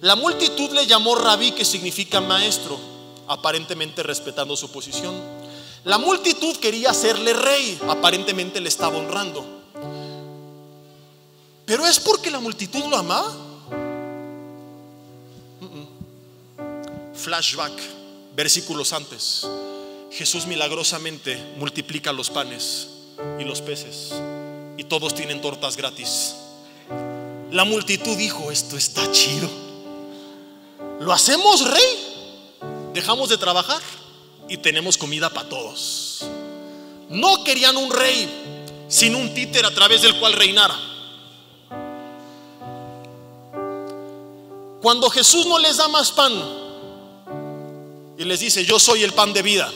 La multitud le llamó rabí, que significa maestro, aparentemente respetando su posición. La multitud quería hacerle rey, aparentemente le estaba honrando. Pero ¿es porque la multitud lo amaba? Flashback, versículos antes. Jesús milagrosamente multiplica los panes y los peces y todos tienen tortas gratis. La multitud dijo: esto está chido, lo hacemos rey, dejamos de trabajar y tenemos comida para todos. No querían un rey, sino un títere a través del cual reinara. Cuando Jesús no les da más pan y les dice: yo soy el pan de vida,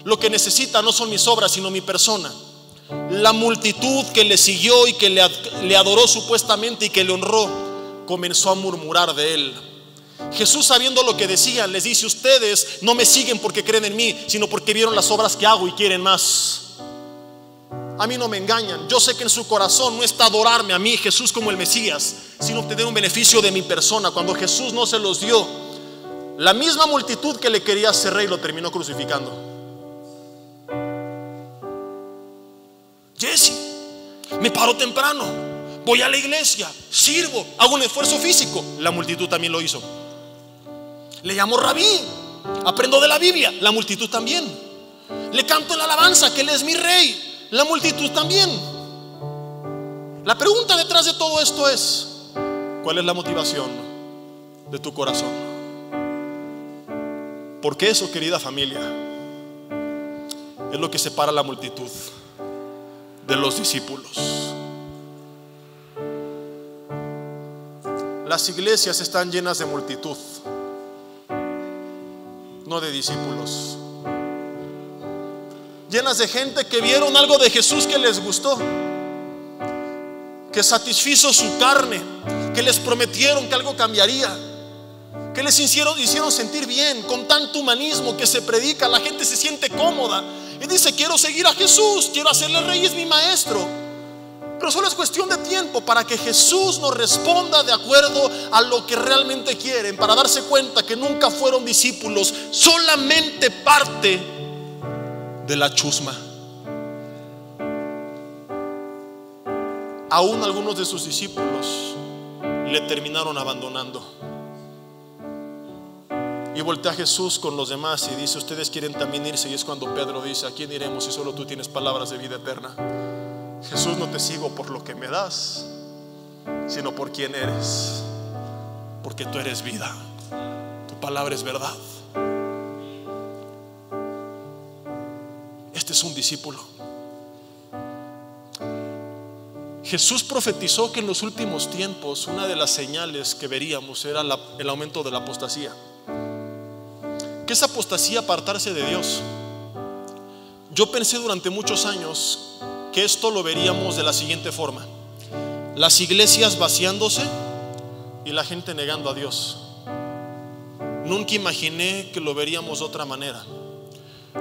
lo que necesita no son mis obras, sino mi persona. La multitud que le siguió y que le adoró supuestamente y que le honró, comenzó a murmurar de él. Jesús, sabiendo lo que decían, les dice: ustedes no me siguen porque creen en mí, sino porque vieron las obras que hago y quieren más. A mí no me engañan. Yo sé que en su corazón no está adorarme a mí, Jesús, como el Mesías, sino obtener un beneficio de mi persona. Cuando Jesús no se los dio, la misma multitud que le quería hacer rey lo terminó crucificando. Jesse, me paro temprano, voy a la iglesia, sirvo, hago un esfuerzo físico. La multitud también lo hizo. Le llamo rabí, aprendo de la Biblia. La multitud también. Le canto en la alabanza que Él es mi rey. La multitud también. La pregunta detrás de todo esto es: ¿cuál es la motivación de tu corazón? Porque eso, querida familia, es lo que separa a la multitud de los discípulos. Las iglesias están llenas de multitud, no de discípulos. Llenas de gente que vieron algo de Jesús que les gustó, que satisfizo su carne, que les prometieron que algo cambiaría, que les hicieron sentir bien. Con tanto humanismo que se predica, la gente se siente cómoda y dice: quiero seguir a Jesús, quiero hacerle rey, es mi maestro. Pero solo es cuestión de tiempo para que Jesús nos responda de acuerdo a lo que realmente quieren, para darse cuenta que nunca fueron discípulos, solamente parte de la chusma. Aún algunos de sus discípulos le terminaron abandonando. Y voltea a Jesús con los demás y dice: ustedes quieren también irse. Y es cuando Pedro dice: ¿a quién iremos si solo tú tienes palabras de vida eterna? Jesús, no te sigo por lo que me das, sino por quién eres, porque tú eres vida, tu palabra es verdad. Este es un discípulo. Jesús profetizó que en los últimos tiempos una de las señales que veríamos era el aumento de la apostasía. ¿Qué es apostasía? Apartarse de Dios. Yo pensé durante muchos años que esto lo veríamos de la siguiente forma: las iglesias vaciándose y la gente negando a Dios. Nunca imaginé que lo veríamos de otra manera.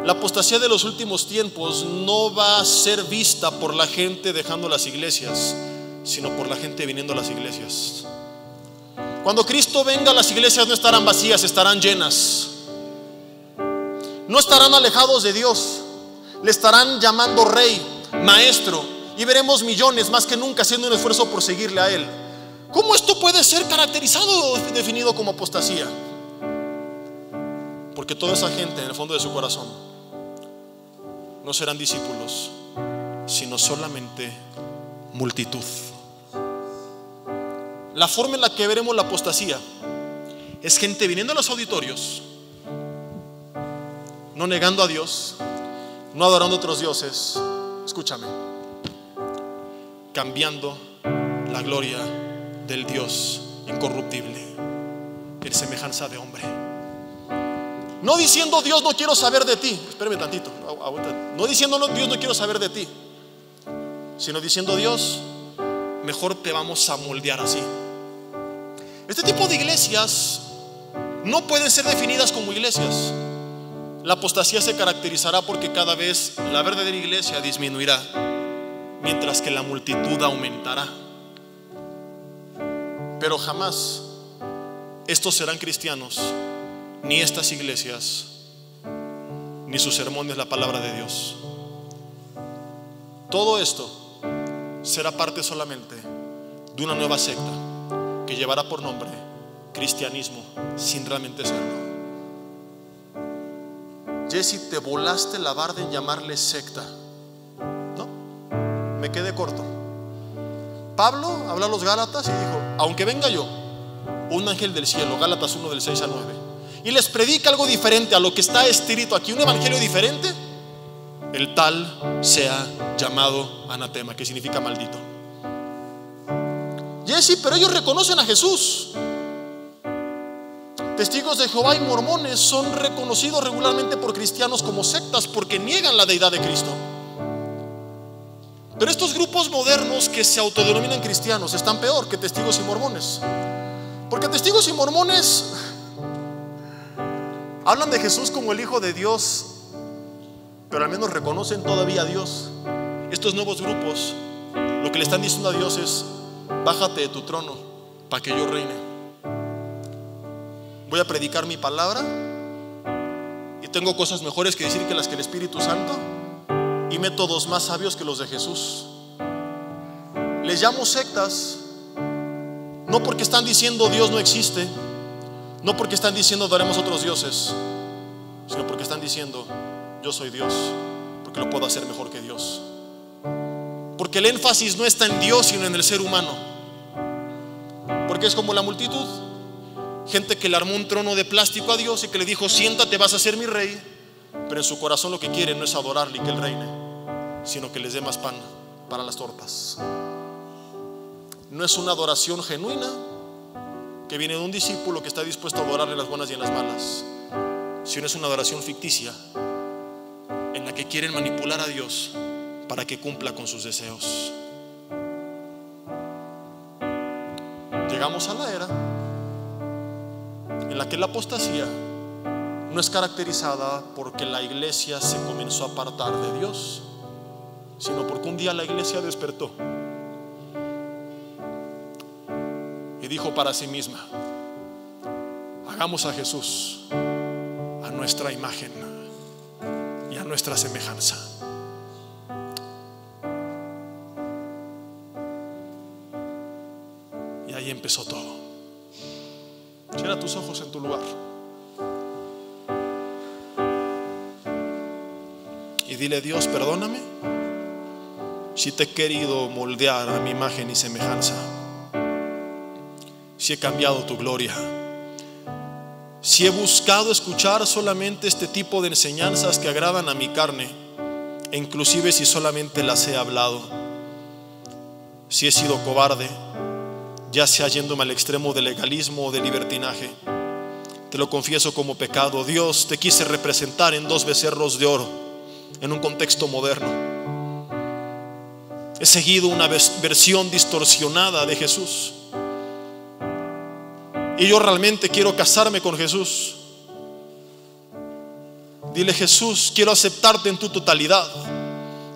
La apostasía de los últimos tiempos no va a ser vista por la gente dejando las iglesias, sino por la gente viniendo a las iglesias. Cuando Cristo venga, las iglesias no estarán vacías, estarán llenas. No estarán alejados de Dios, le estarán llamando rey, maestro, y veremos millones más que nunca haciendo un esfuerzo por seguirle a Él. ¿Cómo esto puede ser caracterizado o definido como apostasía? Porque toda esa gente en el fondo de su corazón no serán discípulos, sino solamente multitud. La forma en la que veremos la apostasía es gente viniendo a los auditorios, no negando a Dios, no adorando a otros dioses. Escúchame, cambiando la gloria del Dios incorruptible en semejanza de hombre. No diciendo: Dios, no quiero saber de ti. Espérame tantito. No diciendo: no, Dios, no quiero saber de ti, sino diciendo: Dios, mejor te vamos a moldear así. Este tipo de iglesias no pueden ser definidas como iglesias. La apostasía se caracterizará porque cada vez la verdadera iglesia disminuirá, mientras que la multitud aumentará. Pero jamás estos serán cristianos, ni estas iglesias, ni sus sermones, la palabra de Dios. Todo esto será parte solamente de una nueva secta que llevará por nombre cristianismo, sin realmente serlo. Jesse, te volaste la barda en llamarle secta. No, me quedé corto. Pablo habló a los Gálatas y dijo: aunque venga yo, un ángel del cielo, Gálatas 1 del 6 al 9, y les predica algo diferente a lo que está escrito aquí, un evangelio diferente, el tal sea llamado anatema, que significa maldito. Jesse, pero ellos reconocen a Jesús. Testigos de Jehová y mormones son reconocidos regularmente por cristianos como sectas porque niegan la deidad de Cristo. Pero estos grupos modernos que se autodenominan cristianos están peor que testigos y mormones, porque testigos y mormones hablan de Jesús como el Hijo de Dios, pero al menos reconocen todavía a Dios. Estos nuevos grupos lo que le están diciendo a Dios es: bájate de tu trono para que yo reine. Voy a predicar mi palabra y tengo cosas mejores que decir que las que el Espíritu Santo, y métodos más sabios que los de Jesús. Les llamo sectas no porque están diciendo Dios no existe, no porque están diciendo daremos otros dioses, sino porque están diciendo yo soy Dios, porque lo puedo hacer mejor que Dios. Porque el énfasis no está en Dios sino en el ser humano. Porque es como la multitud, gente que le armó un trono de plástico a Dios y que le dijo siéntate, vas a ser mi rey, pero en su corazón lo que quieren no es adorarle y que Él reine, sino que les dé más pan para las tortas. No es una adoración genuina que viene de un discípulo que está dispuesto a adorarle en las buenas y en las malas, sino es una adoración ficticia en la que quieren manipular a Dios para que cumpla con sus deseos. Llegamos a la era en la que la apostasía no es caracterizada porque la iglesia se comenzó a apartar de Dios, sino porque un día la iglesia despertó y dijo para sí misma: hagamos a Jesús a nuestra imagen y a nuestra semejanza. Y ahí empezó todo. Cierra tus ojos en tu lugar y dile: Dios, perdóname si te he querido moldear a mi imagen y semejanza, si he cambiado tu gloria, si he buscado escuchar solamente este tipo de enseñanzas que agradan a mi carne, e inclusive si solamente las he hablado, si he sido cobarde, ya sea yéndome al extremo del legalismo o del libertinaje. Te lo confieso como pecado. Dios, te quise representar en 2 becerros de oro en un contexto moderno. He seguido una versión distorsionada de Jesús, y yo realmente quiero casarme con Jesús. Dile: Jesús, quiero aceptarte en tu totalidad.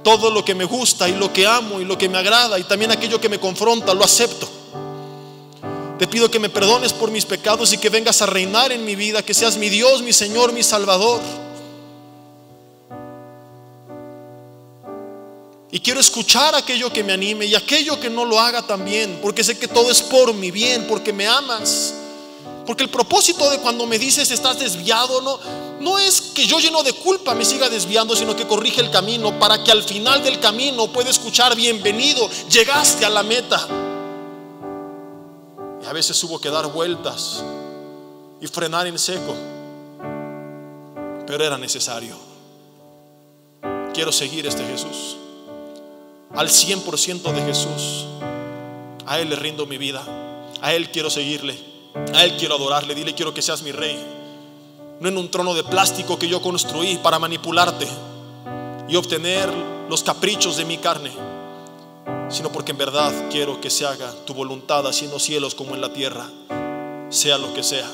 Todo lo que me gusta y lo que amo y lo que me agrada y también aquello que me confronta, lo acepto. Te pido que me perdones por mis pecados y que vengas a reinar en mi vida, que seas mi Dios, mi Señor, mi Salvador. Y quiero escuchar aquello que me anime y aquello que no lo haga también, porque sé que todo es por mi bien, porque me amas. Porque el propósito de cuando me dices estás desviado no es que yo, lleno de culpa, me siga desviando, sino que corrige el camino para que al final del camino pueda escuchar: bienvenido, llegaste a la meta. Y a veces hubo que dar vueltas y frenar en seco, pero era necesario. Quiero seguir este Jesús, al 100% de Jesús. A Él le rindo mi vida, a Él quiero seguirle, a Él quiero adorarle. Dile: quiero que seas mi rey, no en un trono de plástico que yo construí para manipularte y obtener los caprichos de mi carne, sino porque en verdad quiero que se haga tu voluntad, así en los cielos como en la tierra. Sea lo que sea,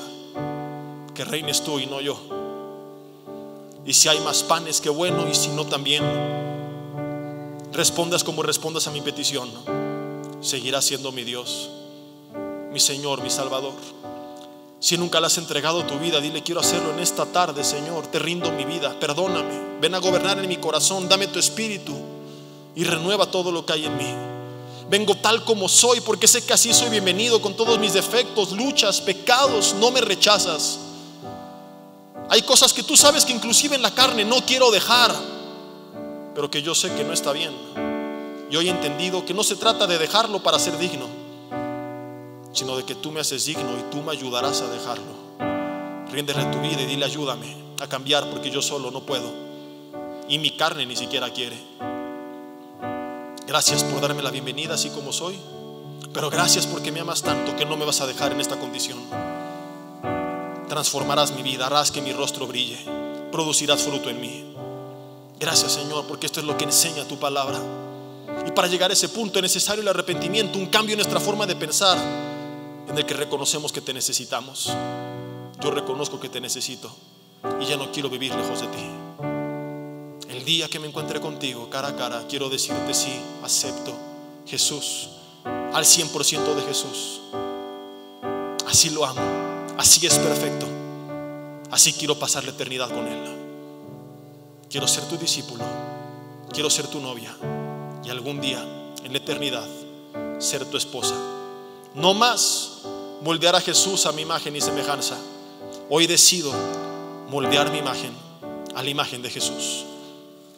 que reines tú y no yo. Y si hay más panes, que bueno, y si no también. Respondas como respondas a mi petición, seguirás siendo mi Dios, mi Señor, mi Salvador. Si nunca le has entregado tu vida, dile: quiero hacerlo en esta tarde, Señor. Te rindo mi vida, perdóname, ven a gobernar en mi corazón, dame tu espíritu y renueva todo lo que hay en mí. Vengo tal como soy, porque sé que así soy bienvenido, con todos mis defectos, luchas, pecados. No me rechazas. Hay cosas que tú sabes que inclusive en la carne no quiero dejar, pero que yo sé que no está bien. Y hoy he entendido que no se trata de dejarlo para ser digno, sino de que tú me haces digno y tú me ayudarás a dejarlo. Ríndele tu vida y dile: ayúdame a cambiar, porque yo solo no puedo. y mi carne ni siquiera quiere. Gracias por darme la bienvenida así como soy, pero gracias porque me amas tanto que no me vas a dejar en esta condición. Transformarás mi vida, harás que mi rostro brille, producirás fruto en mí. Gracias, Señor, porque esto es lo que enseña tu palabra. Y para llegar a ese punto es necesario el arrepentimiento, un cambio en nuestra forma de pensar, en el que reconocemos que te necesitamos. Yo reconozco que te necesito y ya no quiero vivir lejos de ti. El día que me encuentre contigo cara a cara, quiero decirte: sí, acepto Jesús, al 100% de Jesús. Así lo amo, así es perfecto, así quiero pasar la eternidad con Él. Quiero ser tu discípulo, quiero ser tu novia y algún día en la eternidad ser tu esposa. No más moldear a Jesús a mi imagen y semejanza. Hoy decido moldear mi imagen a la imagen de Jesús.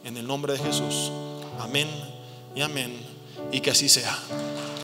En el nombre de Jesús, amén y amén, y que así sea.